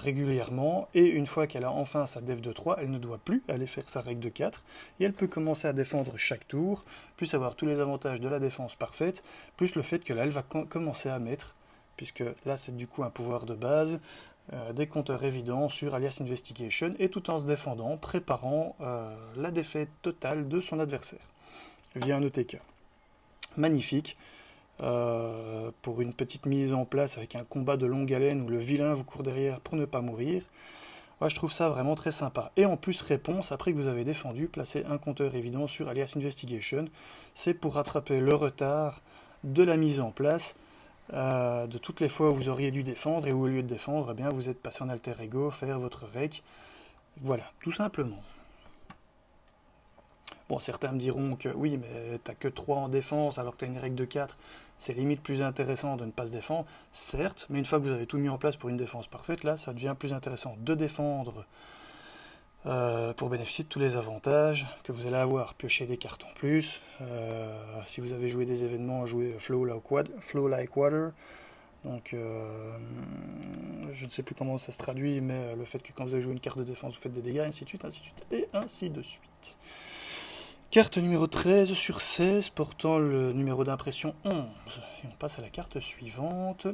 régulièrement, et une fois qu'elle a enfin sa def de 3, elle ne doit plus aller faire sa règle de 4, et elle peut commencer à défendre chaque tour, plus avoir tous les avantages de la défense parfaite, plus le fait que là elle va commencer à mettre, puisque là c'est du coup un pouvoir de base, des compteurs évidents sur Alias Investigation, et tout en se défendant, préparant la défaite totale de son adversaire, via un OTK. Magnifique. Pour une petite mise en place avec un combat de longue haleine où le vilain vous court derrière pour ne pas mourir. Moi, je trouve ça vraiment très sympa. Et en plus, réponse, après que vous avez défendu, placez un compteur évident sur Alias Investigation. C'est pour rattraper le retard de la mise en place de toutes les fois où vous auriez dû défendre et où au lieu de défendre, eh bien, vous êtes passé en alter ego, faire votre rec. Voilà, tout simplement. Bon, certains me diront que oui, mais t'as que 3 en défense alors que t'as une règle de 4, c'est limite plus intéressant de ne pas se défendre. Certes, mais une fois que vous avez tout mis en place pour une défense parfaite, là, ça devient plus intéressant de défendre pour bénéficier de tous les avantages que vous allez avoir. Piocher des cartes en plus, si vous avez joué des événements, jouer Flow Like Water. Donc, je ne sais plus comment ça se traduit, mais le fait que quand vous avez joué une carte de défense, vous faites des dégâts, ainsi de suite, et ainsi de suite. Carte numéro 13 sur 16, portant le numéro d'impression 11. Et on passe à la carte suivante,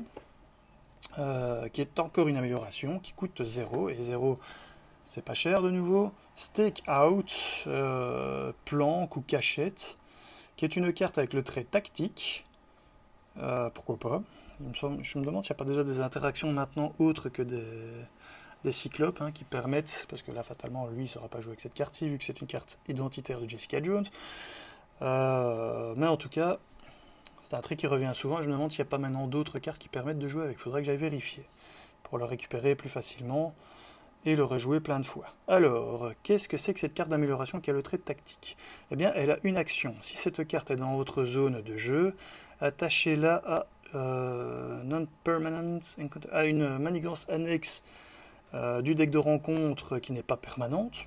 qui est encore une amélioration, qui coûte 0. Et 0, c'est pas cher de nouveau. Stake Out, planque ou cachette, qui est une carte avec le trait tactique. Pourquoi pas. Je me demande s'il n'y a pas déjà des interactions maintenant autres que des cyclopes qui permettent, parce que là fatalement lui il ne saura pas jouer avec cette carte-ci vu que c'est une carte identitaire de Jessica Jones, mais en tout cas c'est un trait qui revient souvent. Je me demande s'il n'y a pas maintenant d'autres cartes qui permettent de jouer avec. Il faudrait que j'aille vérifier pour le récupérer plus facilement et le rejouer plein de fois. Alors, qu'est-ce que c'est que cette carte d'amélioration qui a le trait de tactique? Eh bien, elle a une action. Si cette carte est dans votre zone de jeu, attachez-la à non-permanent, à une manigance annexe du deck de rencontre qui n'est pas permanente.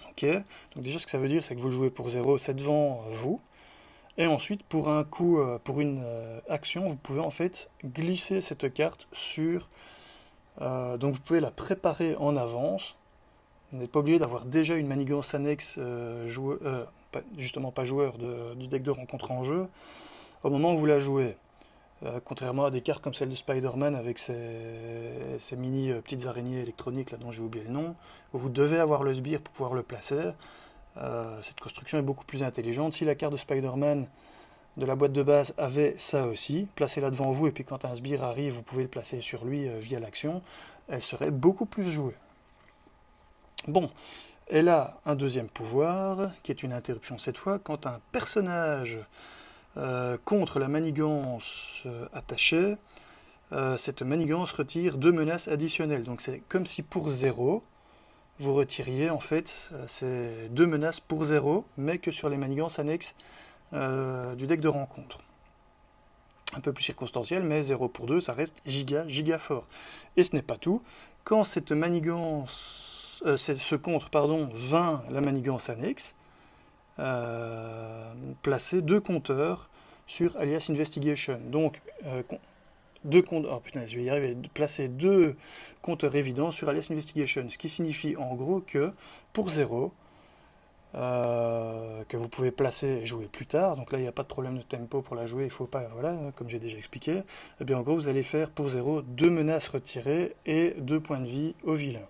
Ok, donc déjà ce que ça veut dire, c'est que vous le jouez pour 0, c'est devant vous. Et ensuite, pour un coup, pour une action, vous pouvez en fait glisser cette carte sur. Donc vous pouvez la préparer en avance. Vous n'êtes pas obligé d'avoir déjà une manigance annexe, justement pas joueur du deck de rencontre en jeu, au moment où vous la jouez. Contrairement à des cartes comme celle de Spider-Man avec ces mini petites araignées électroniques là dont j'ai oublié le nom, où vous devez avoir le sbire pour pouvoir le placer. Cette construction est beaucoup plus intelligente. Si la carte de Spider-Man de la boîte de base avait ça aussi, placez-la devant vous et puis quand un sbire arrive, vous pouvez le placer sur lui via l'action, elle serait beaucoup plus jouée. Bon, elle a un deuxième pouvoir, qui est une interruption cette fois, quand un personnage contre la manigance attachée, cette manigance retire 2 menaces additionnelles. Donc c'est comme si pour 0, vous retiriez en fait ces 2 menaces pour 0, mais que sur les manigances annexes du deck de rencontre. Un peu plus circonstanciel, mais 0 pour 2, ça reste giga fort. Et ce n'est pas tout. Quand cette manigance, ce contre, vainc la manigance annexe, placer 2 compteurs sur Alias Investigation. Donc, je vais y arriver. Placer 2 compteurs évidents sur Alias Investigation. Ce qui signifie en gros que pour 0, que vous pouvez placer et jouer plus tard. Donc là, il n'y a pas de problème de tempo pour la jouer, il faut pas, voilà, comme j'ai déjà expliqué. Et bien en gros, vous allez faire pour 0 2 menaces retirées et 2 points de vie au vilain.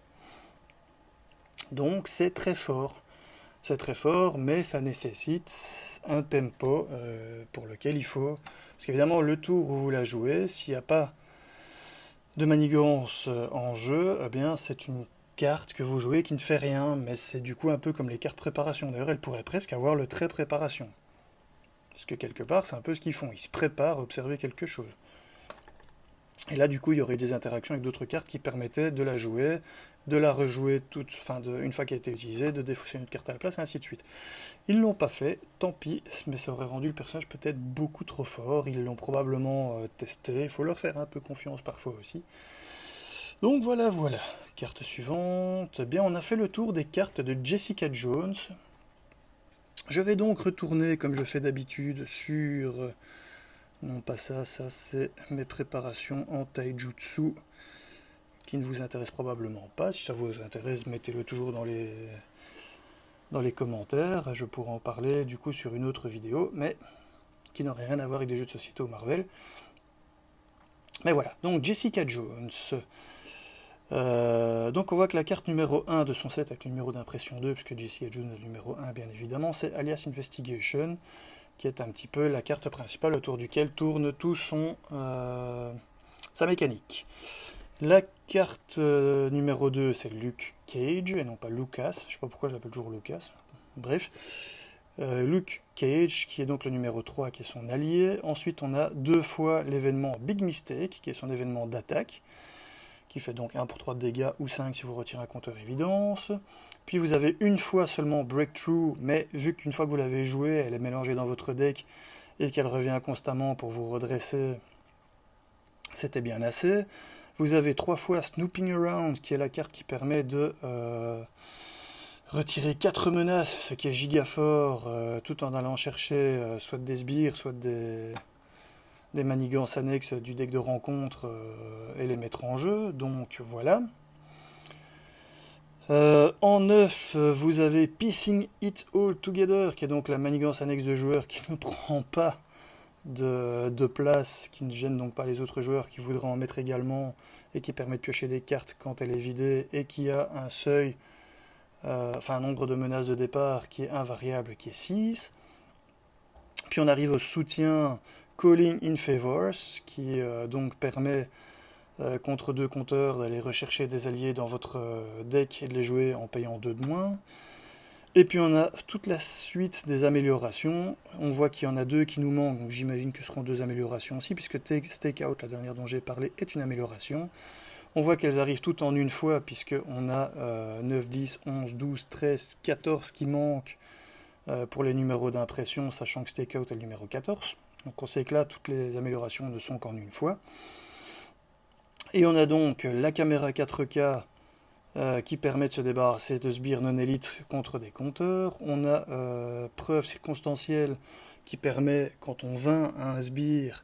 Donc c'est très fort. C'est très fort, mais ça nécessite un tempo pour lequel il faut... Parce qu'évidemment, le tour où vous la jouez, s'il n'y a pas de manigance en jeu, eh bien c'est une carte que vous jouez qui ne fait rien, mais c'est du coup un peu comme les cartes préparation. D'ailleurs, elle pourrait presque avoir le trait préparation. Parce que quelque part, c'est un peu ce qu'ils font. Ils se préparent à observer quelque chose. Et là, du coup, il y aurait des interactions avec d'autres cartes qui permettaient de la jouer, de la rejouer une fois qu'elle a été utilisée, de défausser une carte à la place, et ainsi de suite. Ils l'ont pas fait, tant pis, mais ça aurait rendu le personnage peut-être beaucoup trop fort. Ils l'ont probablement testé. Il faut leur faire un peu confiance parfois aussi. Donc voilà, voilà. Carte suivante. Bien, on a fait le tour des cartes de Jessica Jones. Je vais donc retourner, comme je fais d'habitude, sur... Non, pas ça, ça c'est mes préparations en taijutsu, qui ne vous intéressent probablement pas. Si ça vous intéresse, mettez-le toujours dans les commentaires. Je pourrais en parler du coup sur une autre vidéo, mais qui n'aurait rien à voir avec des jeux de société ou Marvel. Mais voilà, donc Jessica Jones. Donc on voit que la carte numéro 1 de son set avec le numéro d'impression 2, puisque Jessica Jones est le numéro 1 bien évidemment, c'est Alias Investigation, qui est un petit peu la carte principale autour duquel tourne tout sa mécanique. La carte numéro 2, c'est Luke Cage, et non pas Lucas, je ne sais pas pourquoi je l'appelle toujours Lucas, bref. Luke Cage, qui est donc le numéro 3, qui est son allié. Ensuite, on a 2 fois l'événement Big Mistake, qui est son événement d'attaque, qui fait donc 1 pour 3 de dégâts, ou 5 si vous retirez un compteur évidence. Puis vous avez une fois seulement Breakthrough, mais vu qu'une fois que vous l'avez jouée, elle est mélangée dans votre deck, et qu'elle revient constamment pour vous redresser, c'était bien assez. Vous avez 3 fois Snooping Around, qui est la carte qui permet de retirer 4 menaces, ce qui est giga fort, tout en allant chercher soit des sbires, soit des manigances annexes du deck de rencontre et les mettre en jeu. Donc voilà. En 9, vous avez Piecing It All Together, qui est donc la manigance annexe de joueur qui ne prend pas de place, qui ne gêne donc pas les autres joueurs qui voudraient en mettre également, et qui permet de piocher des cartes quand elle est vidée, et qui a un seuil, enfin un nombre de menaces de départ qui est invariable, qui est 6. Puis on arrive au soutien Calling in Favors, qui donc permet contre 2 compteurs d'aller rechercher des alliés dans votre deck et de les jouer en payant 2 de moins. Et puis on a toute la suite des améliorations. On voit qu'il y en a 2 qui nous manquent, donc j'imagine que ce seront 2 améliorations aussi, puisque Stakeout, la dernière dont j'ai parlé, est une amélioration. On voit qu'elles arrivent toutes en une fois, puisqu'on a 9, 10, 11, 12, 13, 14 qui manquent pour les numéros d'impression, sachant que Stakeout est le numéro 14. Donc on sait que là, toutes les améliorations ne sont qu'en une fois. Et on a donc la caméra 4K qui permet de se débarrasser de sbires non élites contre des compteurs. On a preuve circonstancielle qui permet, quand on vainc un sbire,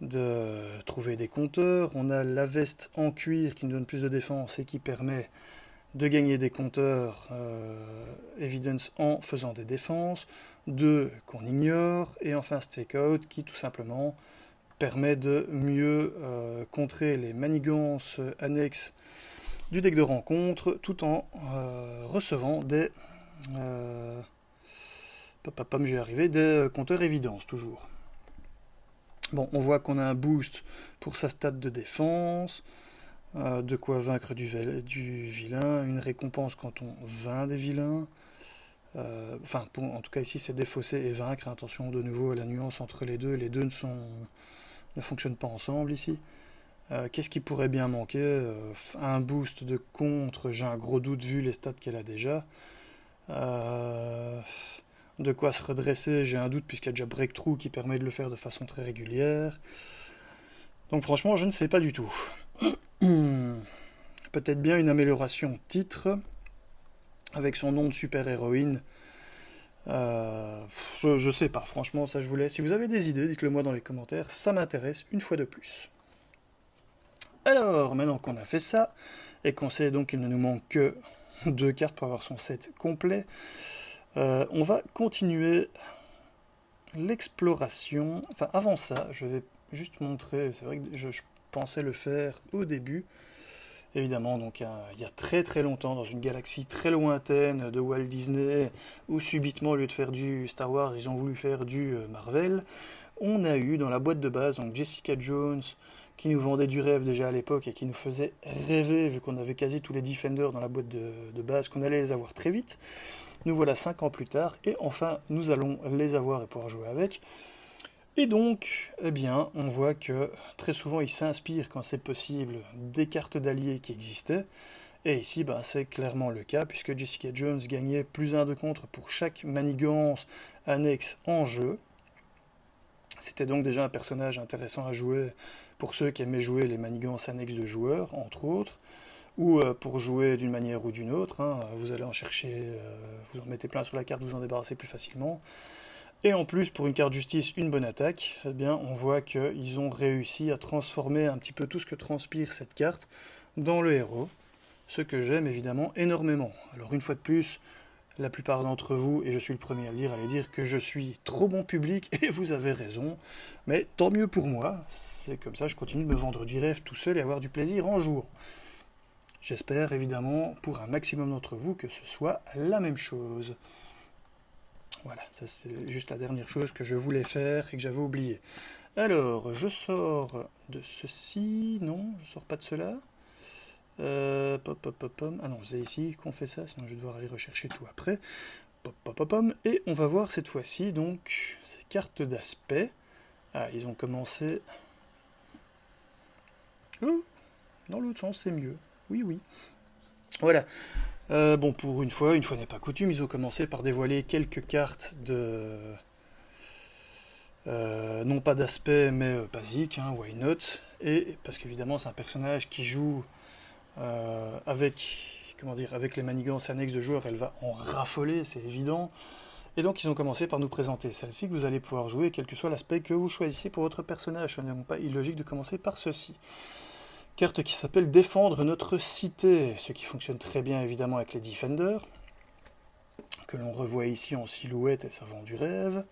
de trouver des compteurs. On a la veste en cuir qui nous donne plus de défense et qui permet de gagner des compteurs evidence en faisant des défenses. 2 qu'on ignore. Et enfin Stakeout qui tout simplement permet de mieux contrer les manigances annexes du deck de rencontre tout en recevant des des compteurs évidence toujours. Bon, on voit qu'on a un boost pour sa stat de défense, de quoi vaincre du vilain, une récompense quand on vainc des vilains. En tout cas ici c'est défausser et vaincre. Attention de nouveau à la nuance entre les deux ne fonctionnent pas ensemble ici. Qu'est-ce qui pourrait bien manquer un boost de contre, j'ai un gros doute vu les stats qu'elle a déjà. De quoi se redresser, j'ai un doute puisqu'il y a déjà Breakthrough qui permet de le faire de façon très régulière. Donc franchement, je ne sais pas du tout. Peut-être bien une amélioration titre avec son nom de super-héroïne. Je sais pas, franchement, ça je vous laisse. Si vous avez des idées, dites-le moi dans les commentaires, ça m'intéresse une fois de plus. Alors, maintenant qu'on a fait ça, et qu'on sait donc qu'il ne nous manque que 2 cartes pour avoir son set complet, On va continuer l'exploration. Enfin, avant ça, je vais juste montrer, c'est vrai que je pensais le faire au début, évidemment, donc il y a très très longtemps, dans une galaxie très lointaine de Walt Disney, où subitement, au lieu de faire du Star Wars, ils ont voulu faire du Marvel, on a eu dans la boîte de base, donc Jessica Jones, qui nous vendait du rêve déjà à l'époque et qui nous faisait rêver, vu qu'on avait quasi tous les Defenders dans la boîte de base, qu'on allait les avoir très vite. Nous voilà 5 ans plus tard, et enfin, nous allons les avoir et pouvoir jouer avec. Et donc, eh bien, on voit que très souvent, ils s'inspirent, quand c'est possible, des cartes d'alliés qui existaient. Et ici, ben, c'est clairement le cas, puisque Jessica Jones gagnait plus un de contre pour chaque manigance annexe en jeu. C'était donc déjà un personnage intéressant à jouer pour ceux qui aimaient jouer les manigances annexes de joueurs, entre autres, ou pour jouer d'une manière ou d'une autre, hein. Vous allez en chercher, vous en mettez plein sur la carte, vous en débarrassez plus facilement. Et en plus, pour une carte justice, une bonne attaque, eh bien, on voit qu'ils ont réussi à transformer un petit peu tout ce que transpire cette carte dans le héros, ce que j'aime évidemment énormément. Alors une fois de plus, la plupart d'entre vous, et je suis le premier à le dire, allez dire que je suis trop bon public, et vous avez raison, mais tant mieux pour moi, c'est comme ça je continue de me vendre du rêve tout seul et avoir du plaisir en jouant. J'espère évidemment pour un maximum d'entre vous que ce soit la même chose. Voilà, ça c'est juste la dernière chose que je voulais faire et que j'avais oublié. Alors, je sors de ceci, non, je sors pas de cela. Pop, pop, pop, pom. Ah non, c'est ici qu'on fait ça, sinon je vais devoir aller rechercher tout après. Pop, pop, pop, pom. Et on va voir cette fois-ci donc ces cartes d'aspect. Ah, ils ont commencé. Oh, dans l'autre sens, c'est mieux. Oui, oui. Voilà. Bon, pour une fois n'est pas coutume, ils ont commencé par dévoiler quelques cartes de. Non pas d'aspect, mais basique, hein, why not. Et parce qu'évidemment, c'est un personnage qui joue avec, comment dire, avec les manigances annexes de joueurs, elle va en raffoler, c'est évident. Et donc ils ont commencé par nous présenter celle-ci que vous allez pouvoir jouer, quel que soit l'aspect que vous choisissez pour votre personnage. Ce n'est donc pas illogique de commencer par ceci. Carte qui s'appelle Défendre notre cité, ce qui fonctionne très bien évidemment avec les Defenders, que l'on revoit ici en silhouette et ça vend du rêve.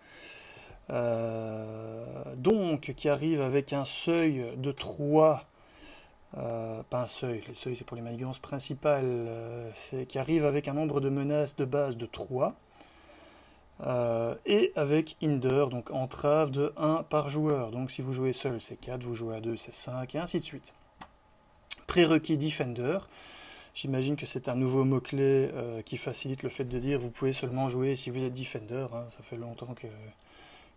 Donc qui arrive avec un seuil de 3. Pas un seuil, les seuils c'est pour les manigances principales, c'est qui arrive avec un nombre de menaces de base de 3, et avec Hinder, donc entrave de 1 par joueur. Donc si vous jouez seul c'est 4, vous jouez à 2 c'est 5, et ainsi de suite. Prérequis Defender, j'imagine que c'est un nouveau mot-clé qui facilite le fait de dire vous pouvez seulement jouer si vous êtes Defender, hein. Ça fait longtemps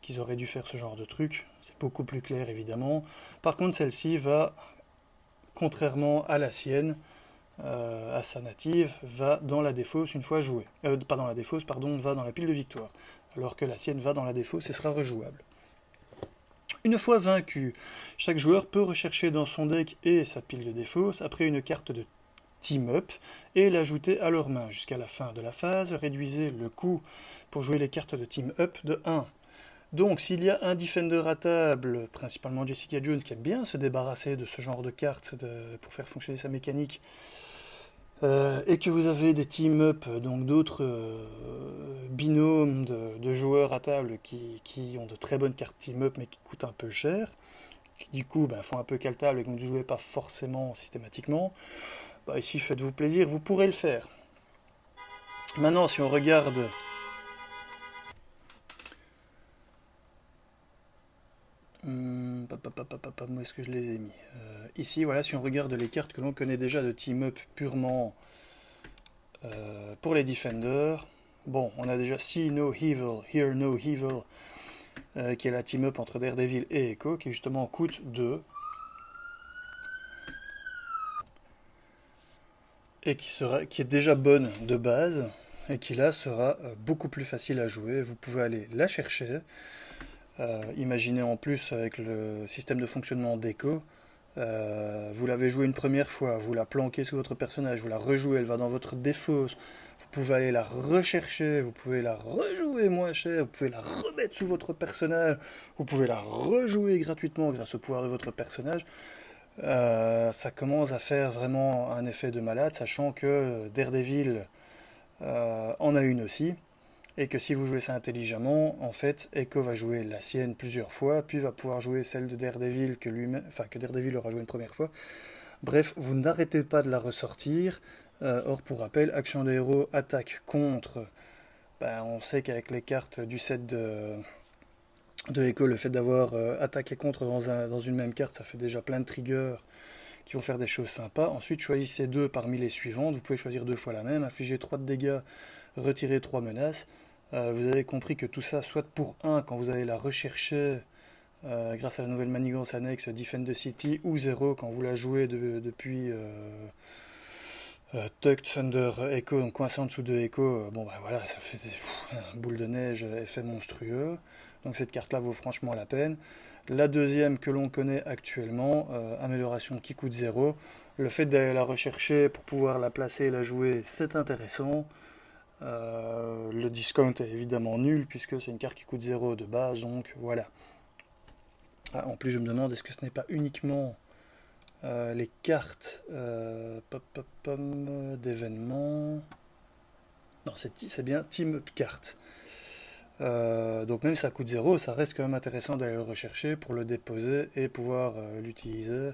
qu'ils auraient dû faire ce genre de truc, c'est beaucoup plus clair évidemment. Par contre celle-ci va, contrairement à la sienne, à sa native, va dans la défausse une fois jouée. Pas dans la défausse, pardon, va dans la pile de victoire. Alors que la sienne va dans la défausse et sera rejouable. Une fois vaincu, chaque joueur peut rechercher dans son deck et sa pile de défausse après une carte de team-up et l'ajouter à leur main. Jusqu'à la fin de la phase, réduisez le coût pour jouer les cartes de team-up de 1. Donc s'il y a un Defender à table, principalement Jessica Jones, qui aime bien se débarrasser de ce genre de cartes pour faire fonctionner sa mécanique, et que vous avez des team-up, donc d'autres binômes de joueurs à table qui ont de très bonnes cartes team-up mais qui coûtent un peu cher, qui du coup font un peu caltable et que vous ne jouez pas forcément systématiquement, ici faites-vous plaisir, vous pourrez le faire. Maintenant si on regarde où est-ce que je les ai mis ici, voilà, si on regarde les cartes que l'on connaît déjà de team-up purement pour les Defenders, bon, on a déjà See No Evil, Hear No Evil, qui est la team-up entre Daredevil et Echo, qui justement coûte 2, et qui est déjà bonne de base, et qui là sera beaucoup plus facile à jouer. Vous pouvez aller la chercher. Imaginez en plus avec le système de fonctionnement d'Echo, vous l'avez jouée une première fois, vous la planquez sous votre personnage, vous la rejouez, elle va dans votre défausse, vous pouvez aller la rechercher, vous pouvez la rejouer moins cher, vous pouvez la remettre sous votre personnage, vous pouvez la rejouer gratuitement grâce au pouvoir de votre personnage. Ça commence à faire vraiment un effet de malade, sachant que Daredevil en a une aussi. et que si vous jouez ça intelligemment, en fait, Echo va jouer la sienne plusieurs fois, puis va pouvoir jouer celle de Daredevil que Daredevil aura joué une première fois. Bref, vous n'arrêtez pas de la ressortir. Or, pour rappel, action de héros, attaque contre. Ben, on sait qu'avec les cartes du set de Echo, le fait d'avoir attaque et contre dans une même carte, ça fait déjà plein de triggers qui vont faire des choses sympas. Ensuite, choisissez deux parmi les suivantes. Vous pouvez choisir deux fois la même, infliger 3 de dégâts, retirer 3 menaces. Vous avez compris que tout ça, soit pour 1 quand vous allez la rechercher grâce à la nouvelle manigance annexe Defend the City, ou 0 quand vous la jouez depuis Tuck, Thunder, Echo, donc coincé en dessous de Echo. Bon bah voilà, ça fait une boule de neige, effet monstrueux. Donc cette carte là vaut franchement la peine. La deuxième que l'on connaît actuellement, amélioration qui coûte 0. Le fait d'aller la rechercher pour pouvoir la placer et la jouer, c'est intéressant. Le discount est évidemment nul puisque c'est une carte qui coûte 0 de base, donc voilà. Ah, en plus, je me demande est-ce que ce n'est pas uniquement les cartes d'événements. Non, c'est bien Team Up Card. Donc même si ça coûte 0, ça reste quand même intéressant d'aller le rechercher pour le déposer et pouvoir l'utiliser.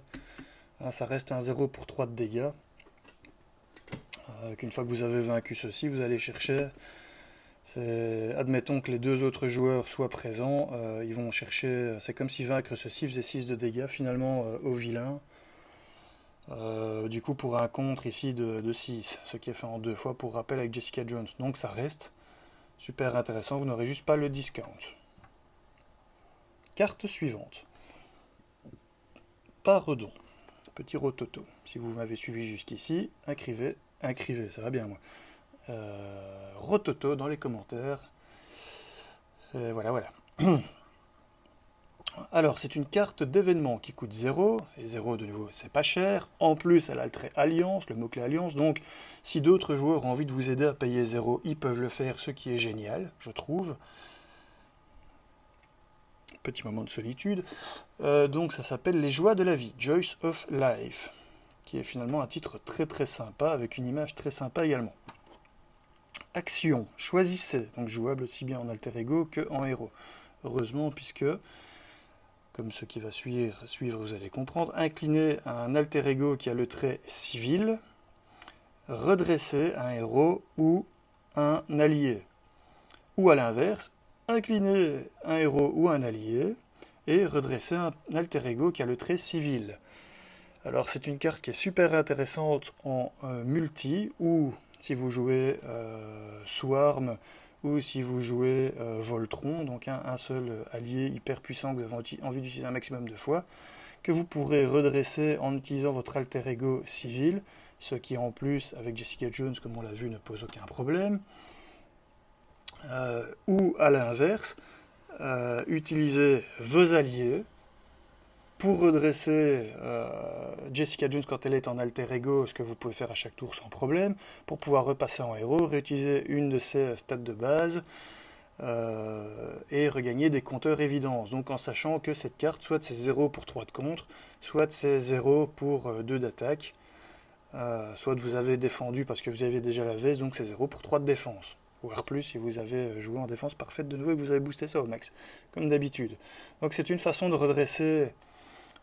Ça reste un 0 pour 3 de dégâts. Qu'une fois que vous avez vaincu ceci, vous allez chercher. Admettons que les deux autres joueurs soient présents, ils vont chercher. C'est comme si vaincre ceci faisait 6 de dégâts finalement au vilain. Du coup, pour un contre ici de 6, ce qui est fait en 2 fois pour rappel avec Jessica Jones. Donc ça reste super intéressant, vous n'aurez juste pas le discount. Carte suivante. Paredon. Petit rototo. Si vous m'avez suivi jusqu'ici, inscrivez, ça va bien moi. Rototo dans les commentaires. Voilà, voilà. Alors, c'est une carte d'événement qui coûte 0, et 0 de nouveau, c'est pas cher. En plus, elle a le trait Alliance, le mot-clé Alliance, donc si d'autres joueurs ont envie de vous aider à payer 0, ils peuvent le faire, ce qui est génial, je trouve. Petit moment de solitude. Donc ça s'appelle Les Joies de la Vie, Joys of Life, qui est finalement un titre très très sympa, avec une image très sympa également. Action, choisissez, donc jouable aussi bien en alter ego que en héros. Heureusement, puisque, comme ce qui va suivre vous allez comprendre, inclinez un alter ego qui a le trait civil, redressez un héros ou un allié. Ou à l'inverse, inclinez un héros ou un allié et redressez un alter ego qui a le trait civil. Alors c'est une carte qui est super intéressante en multi, ou si vous jouez Swarm, ou si vous jouez Voltron, donc un seul allié hyper puissant que vous avez envie d'utiliser un maximum de fois, que vous pourrez redresser en utilisant votre alter ego civil, ce qui en plus, avec Jessica Jones, comme on l'a vu, ne pose aucun problème. Ou à l'inverse, utilisez vos alliés pour redresser Jessica Jones quand elle est en alter ego, ce que vous pouvez faire à chaque tour sans problème, pour pouvoir repasser en héros, réutiliser une de ses stats de base et regagner des compteurs évidence. Donc en sachant que cette carte, soit c'est 0 pour 3 de contre, soit c'est 0 pour 2 d'attaque, soit vous avez défendu parce que vous aviez déjà la veste, donc c'est 0 pour 3 de défense. Voire plus si vous avez joué en défense parfaite de nouveau et que vous avez boosté ça au max, comme d'habitude. Donc c'est une façon de redresser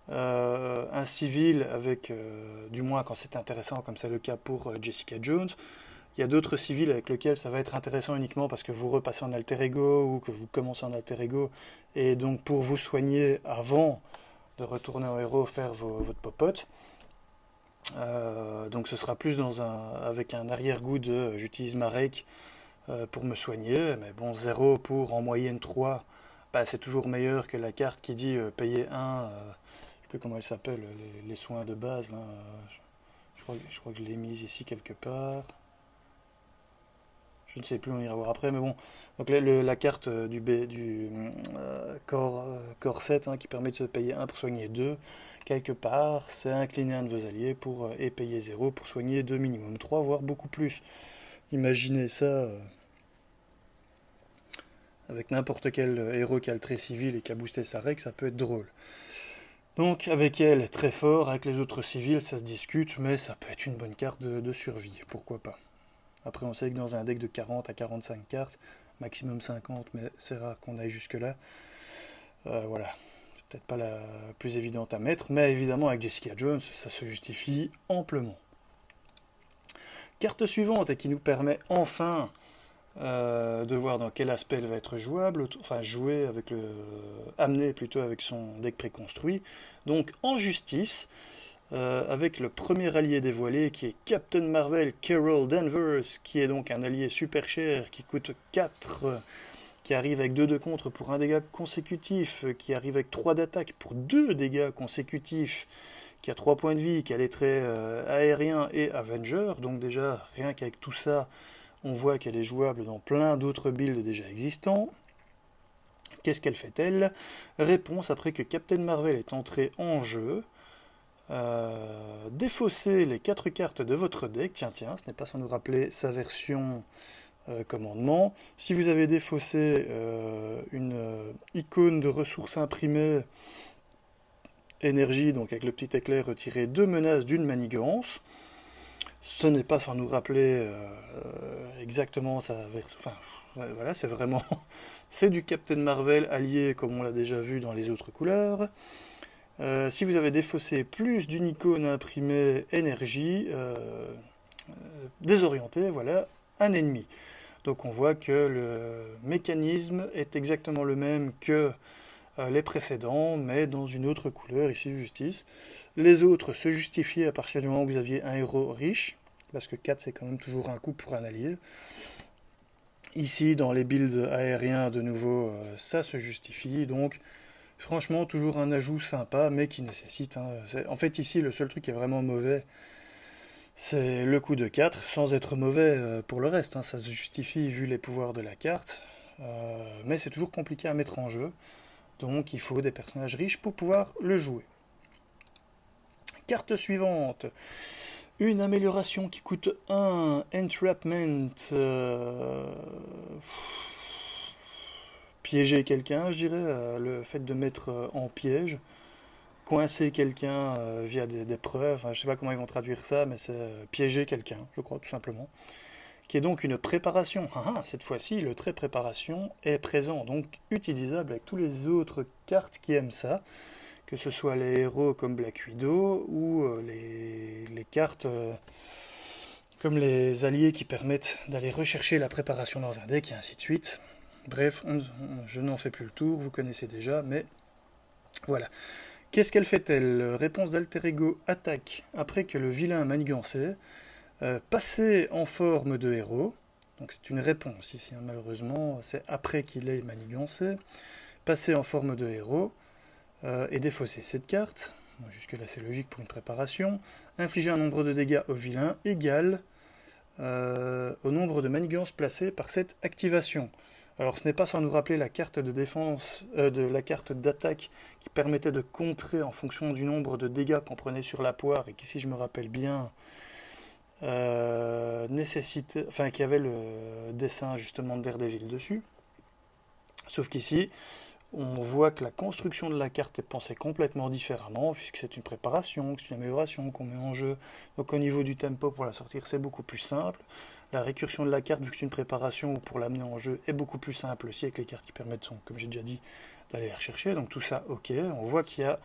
un civil avec, du moins quand c'est intéressant, comme c'est le cas pour Jessica Jones. Il y a d'autres civils avec lesquels ça va être intéressant uniquement parce que vous repassez en alter ego ou que vous commencez en alter ego, et donc pour vous soigner avant de retourner en héros faire votre popote. Donc ce sera plus avec un arrière-goût de j'utilise ma rake pour me soigner, mais bon, 0 pour en moyenne 3, bah, c'est toujours meilleur que la carte qui dit payer 1, je ne sais plus comment elle s'appelle, les soins de base, là, je crois que je l'ai mise ici quelque part. Je ne sais plus, on ira voir après, mais bon. Donc la carte du Core 7 qui permet de se payer 1 pour soigner 2, quelque part, c'est incliner un de vos alliés et payer 0 pour soigner 2 minimum 3, voire beaucoup plus. Imaginez ça avec n'importe quel héros qui a le trait civil et qui a boosté sa règle, ça peut être drôle. Donc avec elle, très fort, avec les autres civils, ça se discute, mais ça peut être une bonne carte de survie, pourquoi pas. Après, on sait que dans un deck de 40 à 45 cartes, maximum 50, mais c'est rare qu'on aille jusque-là. Voilà, c'est peut-être pas la plus évidente à mettre, mais évidemment avec Jessica Jones, ça se justifie amplement. Carte suivante, et qui nous permet enfin de voir dans quel aspect elle va être jouable, enfin jouer avec amener plutôt avec son deck préconstruit. Donc en justice, avec le premier allié dévoilé qui est Captain Marvel Carol Danvers, qui est donc un allié super cher qui coûte 4, qui arrive avec 2 de contre pour 1 dégât consécutif, qui arrive avec 3 d'attaque pour 2 dégâts consécutifs, qui a 3 points de vie, qui a les traits aériens et Avenger. Donc déjà, rien qu'avec tout ça, on voit qu'elle est jouable dans plein d'autres builds déjà existants. Qu'est-ce qu'elle fait-elle? Réponse après que Captain Marvel est entré en jeu. Défaussez les 4 cartes de votre deck. Tiens, ce n'est pas sans nous rappeler sa version commandement. Si vous avez défaussé une icône de ressources imprimées énergie, donc avec le petit éclair, retirez 2 menaces d'une manigance. Ce n'est pas sans nous rappeler exactement sa version. Enfin, voilà, c'est vraiment. C'est du Captain Marvel allié comme on l'a déjà vu dans les autres couleurs. Si vous avez défaussé plus d'une icône imprimée énergie, désorienté, voilà, un ennemi. Donc on voit que le mécanisme est exactement le même que les précédents, mais dans une autre couleur, ici justice. Les autres se justifiaient à partir du moment où vous aviez un héros riche, parce que 4 c'est quand même toujours un coup pour un allié. Ici, dans les builds aériens, de nouveau, ça se justifie, donc franchement, toujours un ajout sympa, mais qui nécessite... En fait, ici, le seul truc qui est vraiment mauvais, c'est le coup de 4, sans être mauvais pour le reste. Ça se justifie vu les pouvoirs de la carte, mais c'est toujours compliqué à mettre en jeu. Donc il faut des personnages riches pour pouvoir le jouer. Carte suivante. Une amélioration qui coûte 1, Entrapment. Piéger quelqu'un, je dirais. Le fait de mettre en piège. Coincer quelqu'un via des preuves. Je ne sais pas comment ils vont traduire ça, mais c'est piéger quelqu'un, je crois, tout simplement. Qui est donc une préparation. Cette fois-ci, le trait préparation est présent, donc utilisable avec tous les autres cartes qui aiment ça, que ce soit les héros comme Black Widow ou les cartes comme les alliés qui permettent d'aller rechercher la préparation dans un deck et ainsi de suite. Bref, je n'en fais plus le tour, vous connaissez déjà, mais voilà. Qu'est-ce qu'elle fait-elle? Réponse d'Alter Ego attaque après que le vilain manigancé. Passer en forme de héros, donc c'est une réponse ici, malheureusement, c'est après qu'il ait manigancé, passer en forme de héros et défausser cette carte, jusque là c'est logique pour une préparation, infliger un nombre de dégâts au vilain égal au nombre de manigances placées par cette activation. Alors ce n'est pas sans nous rappeler la carte de défense, de la carte d'attaque qui permettait de contrer en fonction du nombre de dégâts qu'on prenait sur la poire, et qui, si je me rappelle bien, qui avait le dessin justement de Daredevil dessus. Sauf qu'ici, on voit que la construction de la carte est pensée complètement différemment, puisque c'est une préparation, que c'est une amélioration qu'on met en jeu. Donc au niveau du tempo pour la sortir, c'est beaucoup plus simple. La récursion de la carte, vu que c'est une préparation ou pour l'amener en jeu, est beaucoup plus simple aussi avec les cartes qui permettent, comme j'ai déjà dit, d'aller les rechercher. Donc tout ça, ok. On voit qu'il y a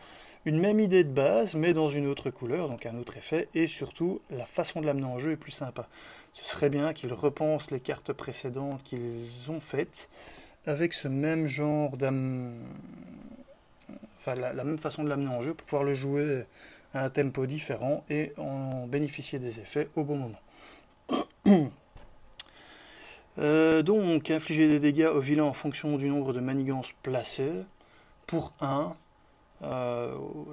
une même idée de base, mais dans une autre couleur, donc un autre effet, et surtout, la façon de l'amener en jeu est plus sympa. Ce serait bien qu'ils repensent les cartes précédentes qu'ils ont faites, avec ce même genre la même façon de l'amener en jeu, pour pouvoir le jouer à un tempo différent, et en bénéficier des effets au bon moment. Donc, infliger des dégâts au vilain en fonction du nombre de manigances placées, pour 1,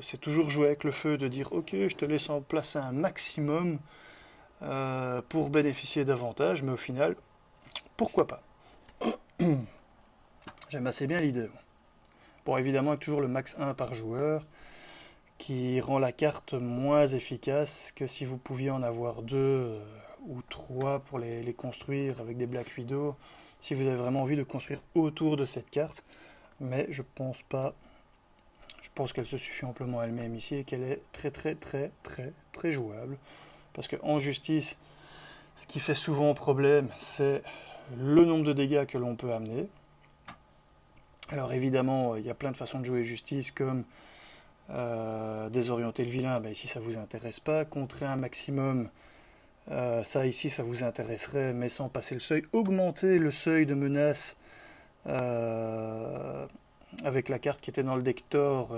c'est toujours jouer avec le feu de dire ok, je te laisse en placer un maximum pour bénéficier davantage, mais au final, pourquoi pas. J'aime assez bien l'idée. Bon, évidemment, avec toujours le max 1 par joueur, qui rend la carte moins efficace que si vous pouviez en avoir 2 ou 3 pour les construire avec des Black Widow, si vous avez vraiment envie de construire autour de cette carte, mais je pense pas. Je pense qu'elle se suffit amplement elle-même ici et qu'elle est très jouable. Parce qu'en justice, ce qui fait souvent problème, c'est le nombre de dégâts que l'on peut amener. Alors évidemment, il y a plein de façons de jouer justice, comme désorienter le vilain, ici ça vous intéresse pas. Contrer un maximum, ça ici ça vous intéresserait, mais sans passer le seuil. Augmenter le seuil de menace avec la carte qui était dans le deck Thor,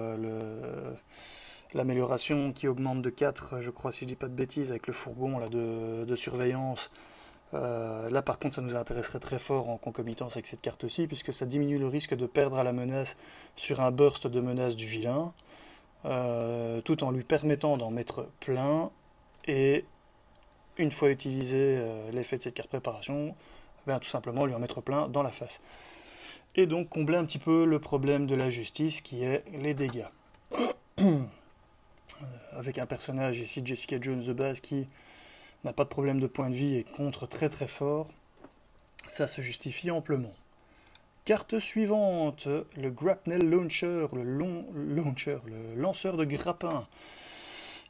l'amélioration qui augmente de 4, je crois, si je dis pas de bêtises, avec le fourgon là, de surveillance. Là par contre ça nous intéresserait très fort en concomitance avec cette carte-ci, puisque ça diminue le risque de perdre à la menace sur un burst de menace du vilain, tout en lui permettant d'en mettre plein, et une fois utilisé l'effet de cette carte préparation, tout simplement lui en mettre plein dans la face. Et donc combler un petit peu le problème de la justice qui est les dégâts. Avec un personnage ici, Jessica Jones de base, qui n'a pas de problème de point de vie et contre très très fort, ça se justifie amplement. Carte suivante, le Grapnel Launcher, le lanceur de grappin.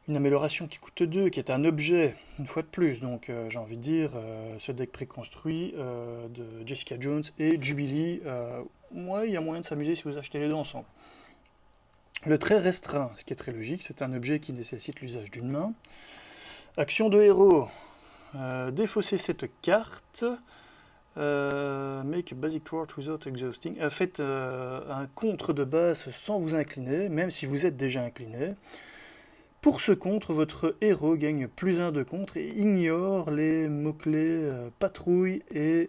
Une amélioration qui coûte 2, qui est un objet, une fois de plus. Donc j'ai envie de dire, ce deck préconstruit de Jessica Jones et Jubilee, il y a moyen de s'amuser si vous achetez les deux ensemble. Le très restreint, ce qui est très logique, c'est un objet qui nécessite l'usage d'une main. Action de héros, défausser cette carte, make a basic throw without exhausting, faites un contre de base sans vous incliner, même si vous êtes déjà incliné. Pour ce contre, votre héros gagne +1 de contre et ignore les mots-clés patrouille et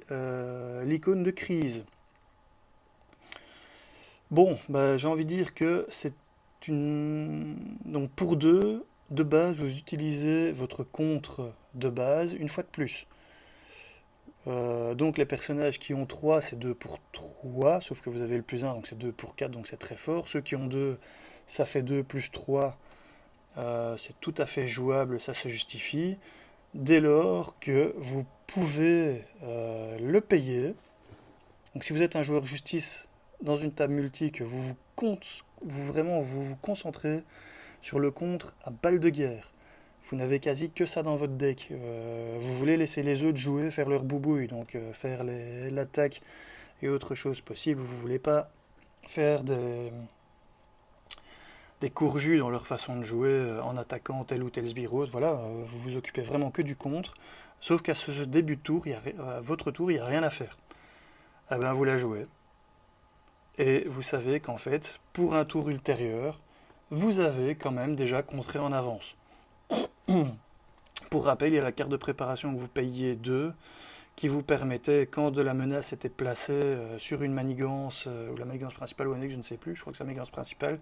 l'icône de crise. Bon, j'ai envie de dire que c'est une... Donc pour 2, de base, vous utilisez votre contre de base une fois de plus. Donc les personnages qui ont 3, c'est 2 pour 3, sauf que vous avez le +1, donc c'est 2 pour 4, donc c'est très fort. Ceux qui ont 2, ça fait 2 plus 3. C'est tout à fait jouable, ça se justifie, dès lors que vous pouvez le payer. Donc si vous êtes un joueur justice dans une table multi, que vous vous concentrez sur le contre à balle de guerre, vous n'avez quasi que ça dans votre deck, vous voulez laisser les autres jouer, faire leur boubouille, donc faire l'attaque et autre chose possible, vous ne voulez pas faire des courjus dans leur façon de jouer en attaquant tel ou tel sbirros, voilà, vous vous occupez vraiment que du contre, sauf qu'à ce début de tour, à votre tour, il n'y a rien à faire. Vous la jouez, et vous savez qu'en fait, pour un tour ultérieur, vous avez quand même déjà contré en avance. Pour rappel, il y a la carte de préparation que vous payiez 2, qui vous permettait, quand de la menace était placée sur une manigance, ou la manigance principale ou annexe, je ne sais plus, je crois que c'est la manigance principale,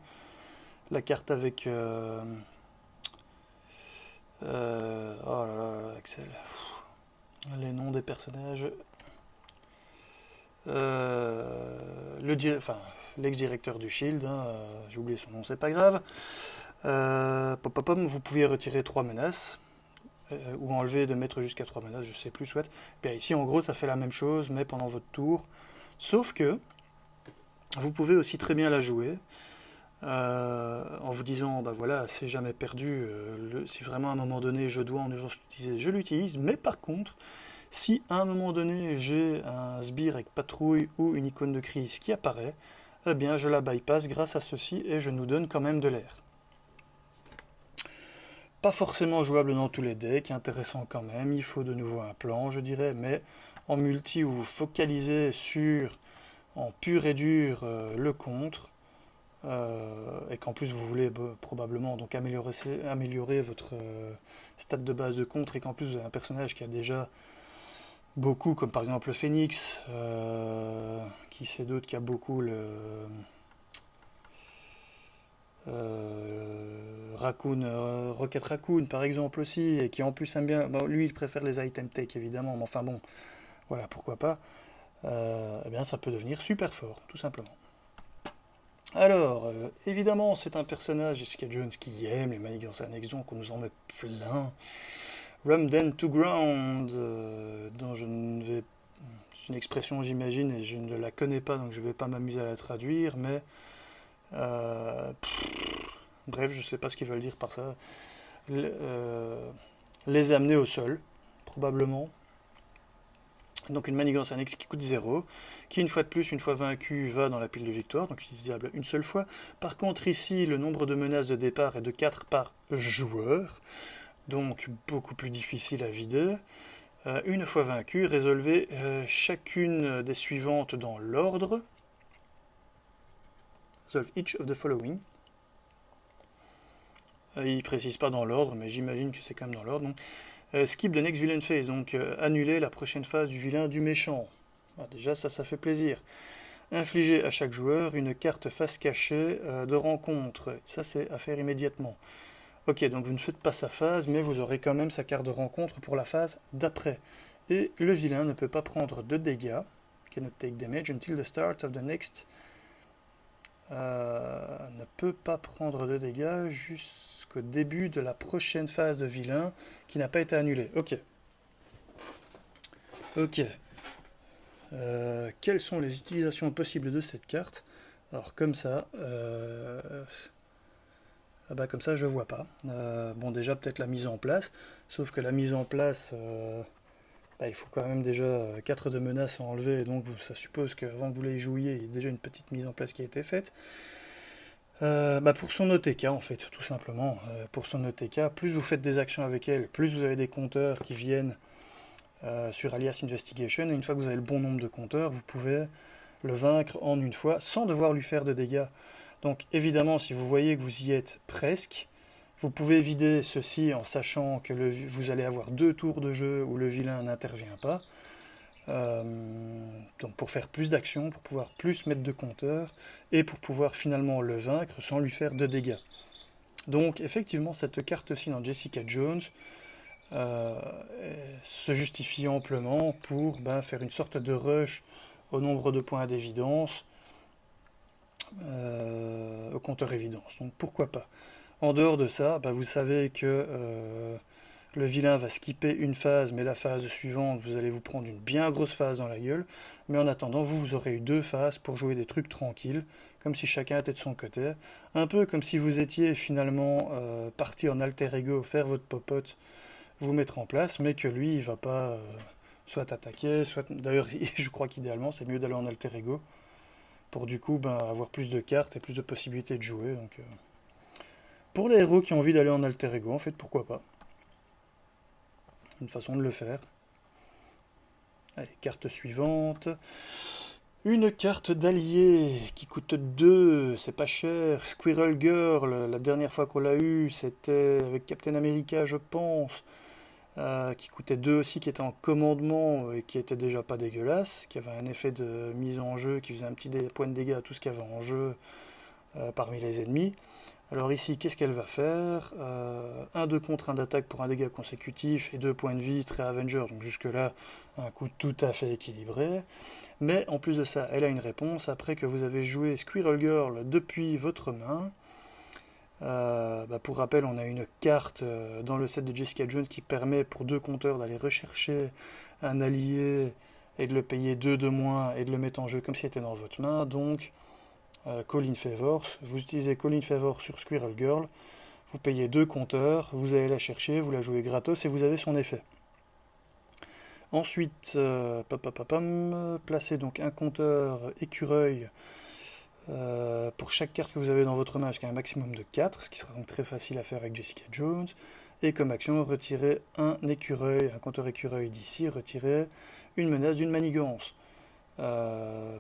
la carte avec... oh là là, Axel. Les noms des personnages. L'ex-directeur du Shield, j'ai oublié son nom, c'est pas grave. Vous pouviez retirer 3 menaces, ou enlever de mettre jusqu'à 3 menaces, je sais plus, soit. Bien, ici, en gros, ça fait la même chose, mais pendant votre tour. Sauf que, vous pouvez aussi très bien la jouer. En vous disant, voilà, c'est jamais perdu, si vraiment à un moment donné je dois en urgence l'utiliser, je l'utilise, mais par contre, si à un moment donné j'ai un sbire avec patrouille ou une icône de crise qui apparaît, eh bien je la bypass grâce à ceci et je nous donne quand même de l'air. Pas forcément jouable dans tous les decks, intéressant quand même, il faut de nouveau un plan je dirais, mais en multi où vous focalisez sur, en pur et dur, le contre, et qu'en plus vous voulez probablement donc améliorer votre stade de base de contre, et qu'en plus vous avez un personnage qui a déjà beaucoup, comme par exemple le Phoenix, qui c'est d'autres qui a beaucoup le Raccoon, Rocket Raccoon par exemple aussi, et qui en plus aime bien, lui il préfère les item take évidemment, mais enfin bon, voilà, pourquoi pas, eh bien ça peut devenir super fort, tout simplement. Alors, évidemment, c'est un personnage, Jessica Jones, qui aime les manigances annexes, donc on nous en met plein. Rumden to Ground, dont je ne vais... C'est une expression, j'imagine, et je ne la connais pas, donc je ne vais pas m'amuser à la traduire, mais... bref, je ne sais pas ce qu'ils veulent dire par ça. Les amener au sol, probablement. Donc une manigance annexe qui coûte 0, qui une fois de plus, une fois vaincu, va dans la pile de victoire, donc utilisable une seule fois. Par contre ici, le nombre de menaces de départ est de 4 par joueur, donc beaucoup plus difficile à vider. Une fois vaincu, résolvez chacune des suivantes dans l'ordre. Resolve each of the following. Il ne précise pas dans l'ordre, mais j'imagine que c'est quand même dans l'ordre. Skip the next villain phase, donc annuler la prochaine phase du vilain du méchant. Ah, déjà ça fait plaisir. Infliger à chaque joueur une carte face cachée de rencontre. Ça c'est à faire immédiatement. Ok, donc vous ne faites pas sa phase, mais vous aurez quand même sa carte de rencontre pour la phase d'après. Et le vilain ne peut pas prendre de dégâts. Cannot take damage until the start of the next. Ne peut pas prendre de dégâts jusqu'au début de la prochaine phase de vilain qui n'a pas été annulée. Ok. Ok. Quelles sont les utilisations possibles de cette carte? Alors comme ça, ah bah comme ça je vois pas. Bon déjà peut-être la mise en place, sauf que la mise en place, bah, il faut quand même déjà 4 de menaces à enlever, donc ça suppose qu'avant que vous les jouiez, il y a déjà une petite mise en place qui a été faite. Bah pour son OTK en fait, tout simplement. Pour son OTK, plus vous faites des actions avec elle, plus vous avez des compteurs qui viennent sur Alias Investigation, et une fois que vous avez le bon nombre de compteurs, vous pouvez le vaincre en une fois sans devoir lui faire de dégâts. Donc évidemment, si vous voyez que vous y êtes presque, vous pouvez vider ceci en sachant que vous allez avoir 2 tours de jeu où le vilain n'intervient pas. Donc pour faire plus d'actions, pour pouvoir plus mettre de compteurs, et pour pouvoir finalement le vaincre sans lui faire de dégâts. Donc effectivement, cette carte-ci dans Jessica Jones se justifie amplement pour faire une sorte de rush au nombre de points d'évidence, au compteur évidence. Donc pourquoi pas. En dehors de ça, vous savez que le vilain va skipper une phase, mais la phase suivante, vous allez vous prendre une bien grosse phase dans la gueule. Mais en attendant, vous aurez eu 2 phases pour jouer des trucs tranquilles, comme si chacun était de son côté. Un peu comme si vous étiez finalement parti en alter ego faire votre popote, vous mettre en place, mais que lui, il va pas soit attaquer, soit... D'ailleurs, je crois qu'idéalement, c'est mieux d'aller en alter ego, pour du coup avoir plus de cartes et plus de possibilités de jouer. Donc, pour les héros qui ont envie d'aller en alter ego, en fait, pourquoi pas. Une façon de le faire. Allez, carte suivante. Une carte d'allié qui coûte 2, c'est pas cher. Squirrel Girl, la dernière fois qu'on l'a eu, c'était avec Captain America, je pense. Qui coûtait 2 aussi, qui était en commandement et qui était déjà pas dégueulasse, qui avait un effet de mise en jeu, qui faisait un petit point de dégâts à tout ce qu'il y avait en jeu parmi les ennemis. Alors ici, qu'est-ce qu'elle va faire? 1-2 contre 1 d'attaque pour un dégât consécutif et 2 points de vie, très Avenger, donc jusque-là, un coup tout à fait équilibré. Mais en plus de ça, elle a une réponse après que vous avez joué Squirrel Girl depuis votre main. Pour rappel, on a une carte dans le set de Jessica Jones qui permet pour 2 compteurs d'aller rechercher un allié et de le payer 2 de moins et de le mettre en jeu comme s'il était dans votre main. Donc, Call in Favor, vous utilisez Call in Favor sur Squirrel Girl, vous payez 2 compteurs, vous allez la chercher, vous la jouez gratos et vous avez son effet. Ensuite, placez donc un compteur écureuil pour chaque carte que vous avez dans votre main jusqu'à un maximum de 4, ce qui sera donc très facile à faire avec Jessica Jones. Et comme action, retirez un écureuil, un compteur écureuil d'ici, retirez une menace d'une manigance.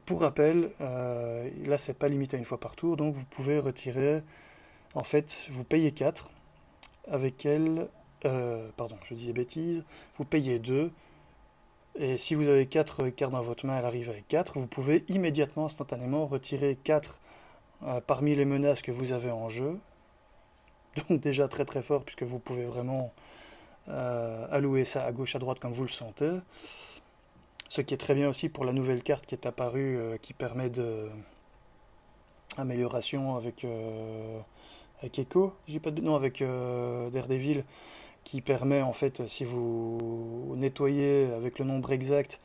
Pour rappel, là c'est pas limité à une fois par tour, donc vous pouvez retirer, en fait, vous payez 4, avec elle, pardon, je dis des bêtises, vous payez 2, et si vous avez 4 cartes dans votre main, elle arrive avec 4, vous pouvez immédiatement, instantanément, retirer 4 parmi les menaces que vous avez en jeu, donc déjà très très fort, puisque vous pouvez vraiment allouer ça à gauche à droite comme vous le sentez. Ce qui est très bien aussi pour la nouvelle carte qui est apparue, qui permet de amélioration avec Echo, non avec Daredevil, qui permet en fait, si vous nettoyez avec le nombre exact,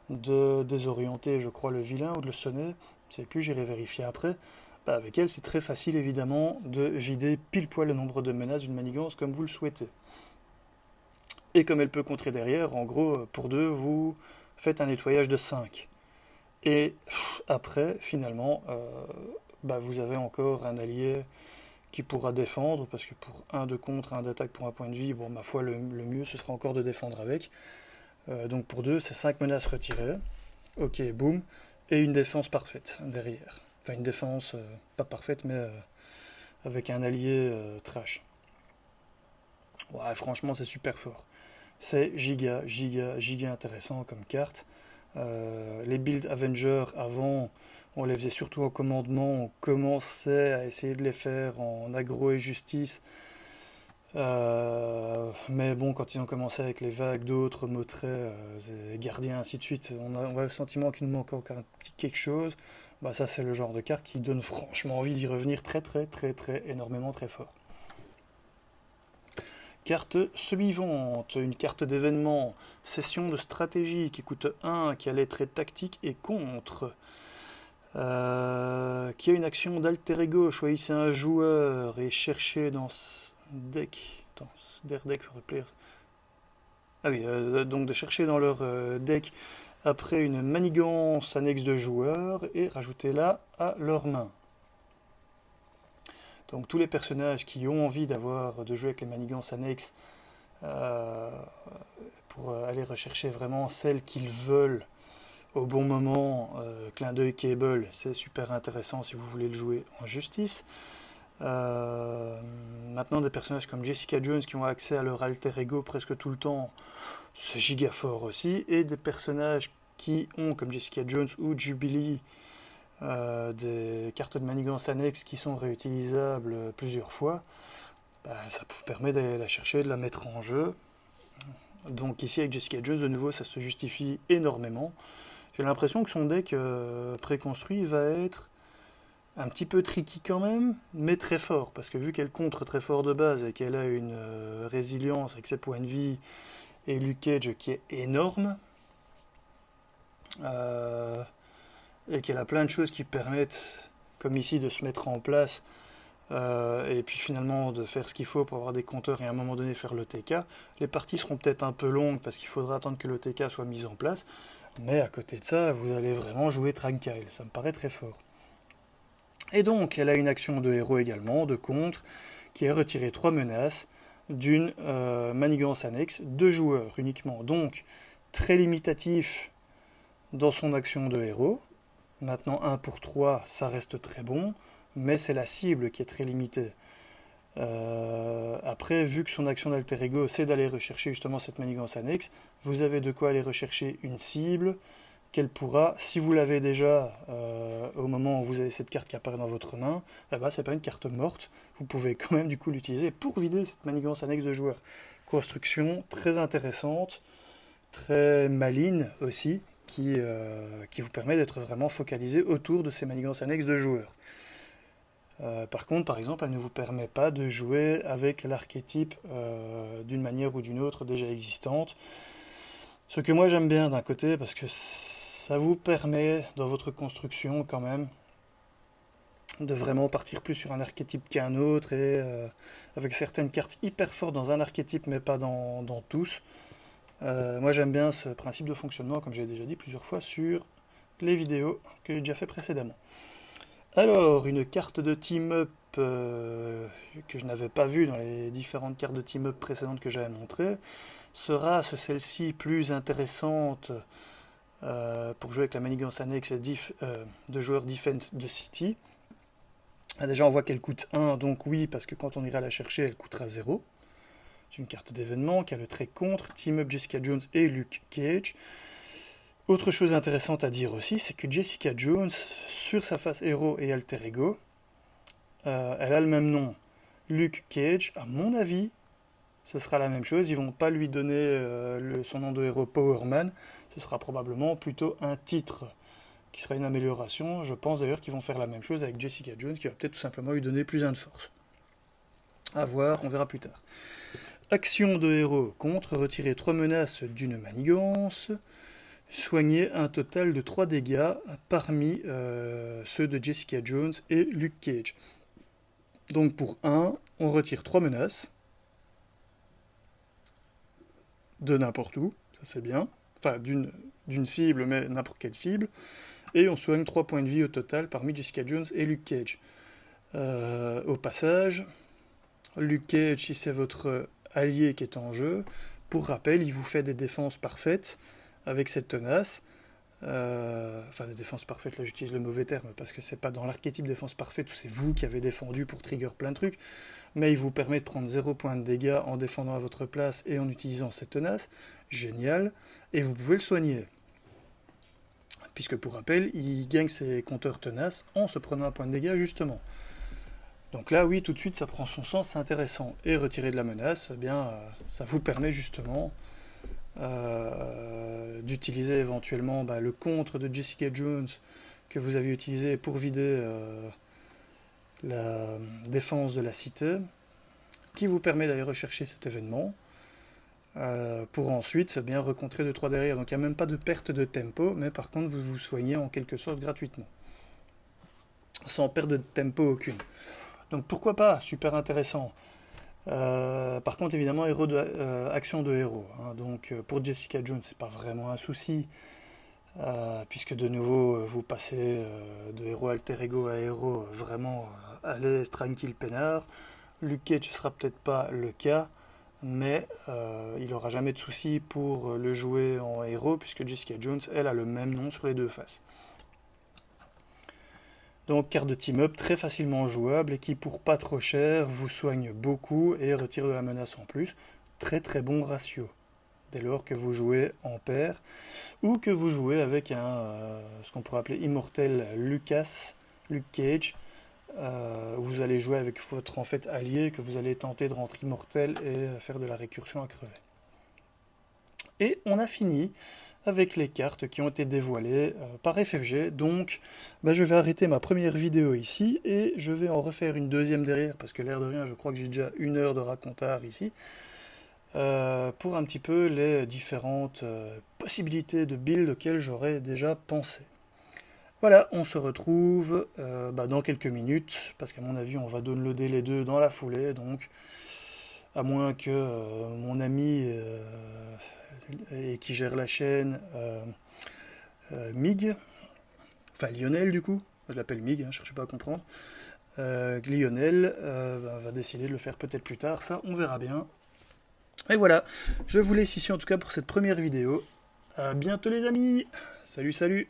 de désorienter, je crois, le vilain ou de le sonner. Je ne sais plus, j'irai vérifier après. Avec elle, c'est très facile évidemment de vider pile poil le nombre de menaces d'une manigance comme vous le souhaitez. Et comme elle peut contrer derrière, en gros, pour 2, vous faites un nettoyage de 5. Et après, finalement, vous avez encore un allié qui pourra défendre, parce que pour un de contre, un d'attaque pour un point de vie, bon, ma foi, le mieux, ce sera encore de défendre avec. Donc pour 2, c'est 5 menaces retirées. Ok, boum. Et une défense parfaite derrière. Enfin, une défense pas parfaite, mais avec un allié trash. Ouais, franchement, c'est super fort. C'est giga intéressant comme carte. Les builds Avenger avant, on les faisait surtout en commandement, on commençait à essayer de les faire en aggro et justice. Mais bon, quand ils ont commencé avec les vagues d'autres, motraits, gardiens, ainsi de suite, on a le sentiment qu'il nous manque encore un petit quelque chose. Bah ça c'est le genre de carte qui donne franchement envie d'y revenir très énormément très fort. Carte suivante, une carte d'événement, session de stratégie qui coûte 1, qui a les traits tactiques et contre. Qui a une action d'alter ego, choisissez un joueur et cherchez dans ce deck. Attends, their deck replayer. Ah oui, donc de chercher dans leur deck après une manigance annexe de joueurs et rajoutez-la à leur main. Donc tous les personnages qui ont envie de jouer avec les manigances annexes euh, pour aller rechercher vraiment celles qu'ils veulent au bon moment, clin d'œil Cable, c'est super intéressant si vous voulez le jouer en justice. Maintenant des personnages comme Jessica Jones qui ont accès à leur alter ego presque tout le temps, c'est giga fort aussi. Et des personnages qui ont comme Jessica Jones ou Jubilee des cartes de manigance annexes qui sont réutilisables plusieurs fois, ça vous permet d'aller la chercher, de la mettre en jeu. Donc ici avec Jessica Jones, de nouveau, ça se justifie énormément. J'ai l'impression que son deck préconstruit va être un petit peu tricky quand même, mais très fort, parce que vu qu'elle contre très fort de base et qu'elle a une résilience avec ses points de vie et Luke Cage qui est énorme, et qu'elle a plein de choses qui permettent, comme ici, de se mettre en place et puis finalement de faire ce qu'il faut pour avoir des compteurs et à un moment donné faire le TK. Les parties seront peut-être un peu longues parce qu'il faudra attendre que le TK soit mis en place, mais à côté de ça, vous allez vraiment jouer tranquille, ça me paraît très fort. Et donc, elle a une action de héros également, de contre, qui est retirer 3 menaces d'une manigance annexe, 2 joueurs uniquement. Donc, très limitatif dans son action de héros. Maintenant, 1 pour 3, ça reste très bon, mais c'est la cible qui est très limitée. Après, vu que son action d'alter ego, c'est d'aller rechercher justement cette manigance annexe, vous avez de quoi aller rechercher une cible qu'elle pourra, si vous l'avez déjà au moment où vous avez cette carte qui apparaît dans votre main, c'est pas une carte morte, vous pouvez quand même du coup l'utiliser pour vider cette manigance annexe de joueur. Construction très intéressante, très maligne aussi, qui vous permet d'être vraiment focalisé autour de ces manigances annexes de joueurs. Par contre, par exemple, elle ne vous permet pas de jouer avec l'archétype d'une manière ou d'une autre déjà existante. Ce que moi j'aime bien d'un côté, parce que ça vous permet dans votre construction quand même de vraiment partir plus sur un archétype qu'un autre et avec certaines cartes hyper fortes dans un archétype mais pas dans tous. Moi j'aime bien ce principe de fonctionnement, comme j'ai déjà dit plusieurs fois sur les vidéos que j'ai déjà fait précédemment. Alors, une carte de team-up que je n'avais pas vue dans les différentes cartes de team-up précédentes que j'avais montrées, sera celle-ci plus intéressante pour jouer avec la manigance annexe de joueurs Defend de City. Déjà, on voit qu'elle coûte 1, donc oui, parce que quand on ira la chercher, elle coûtera 0. C'est une carte d'événement qui a le trait contre, Team-up Jessica Jones et Luke Cage. Autre chose intéressante à dire aussi, c'est que Jessica Jones, sur sa face héros et alter ego, elle a le même nom. Luke Cage, à mon avis, ce sera la même chose. Ils vont pas lui donner son nom de héros Powerman. Ce sera probablement plutôt un titre qui sera une amélioration. Je pense d'ailleurs qu'ils vont faire la même chose avec Jessica Jones, qui va peut-être tout simplement lui donner plus 1 de force. À voir, on verra plus tard. Action de héros contre, retirer 3 menaces d'une manigance. Soigner un total de 3 dégâts parmi ceux de Jessica Jones et Luke Cage. Donc pour 1, on retire 3 menaces de n'importe où, ça c'est bien. enfin d'une cible, mais n'importe quelle cible. Et on soigne 3 points de vie au total parmi Jessica Jones et Luke Cage. Au passage, Luke Cage, si c'est votre allié qui est en jeu, pour rappel, il vous fait des défenses parfaites avec cette tenace. Enfin, des défenses parfaites, là j'utilise le mauvais terme parce que c'est pas dans l'archétype défense parfaite où c'est vous qui avez défendu pour trigger plein de trucs, mais il vous permet de prendre 0 point de dégâts en défendant à votre place et en utilisant cette tenace. Génial. Et vous pouvez le soigner. Puisque pour rappel, il gagne ses compteurs tenaces en se prenant un point de dégâts justement. Donc là, oui, tout de suite, ça prend son sens, c'est intéressant. Et retirer de la menace, eh bien, ça vous permet justement d'utiliser éventuellement le contre de Jessica Jones que vous avez utilisé pour vider la défense de la cité, qui vous permet d'aller rechercher cet événement, pour ensuite bien recontrer 2-3 derrière. Donc il n'y a même pas de perte de tempo, mais par contre vous vous soignez en quelque sorte gratuitement, sans perte de tempo aucune. Donc pourquoi pas, super intéressant. Par contre évidemment action de héros, hein. Donc pour Jessica Jones c'est pas vraiment un souci, puisque de nouveau vous passez de héros alter ego à héros vraiment à l'aise, tranquille, peinard. Luke Cage ne sera peut-être pas le cas, mais il n'aura jamais de souci pour le jouer en héros, puisque Jessica Jones, elle, a le même nom sur les deux faces. Donc carte de team-up très facilement jouable et qui pour pas trop cher vous soigne beaucoup et retire de la menace en plus. Très très bon ratio, dès lors que vous jouez en paire ou que vous jouez avec ce qu'on pourrait appeler immortel Luke Cage. Vous allez jouer avec votre en fait allié que vous allez tenter de rendre immortel et faire de la récursion à crever. Et on a fini avec les cartes qui ont été dévoilées par FFG. Donc je vais arrêter ma première vidéo ici et je vais en refaire une deuxième derrière parce que l'air de rien je crois que j'ai déjà 1 heure de racontard ici, pour un petit peu les différentes possibilités de build auxquelles j'aurais déjà pensé. Voilà, on se retrouve dans quelques minutes, parce qu'à mon avis on va downloader les deux dans la foulée, donc à moins que mon ami et qui gère la chaîne, Mig, enfin Lionel du coup, je l'appelle Mig, ne cherchez pas à comprendre, Lionel va décider de le faire peut-être plus tard, ça on verra bien. Et voilà, je vous laisse ici en tout cas pour cette première vidéo. À bientôt les amis, salut salut.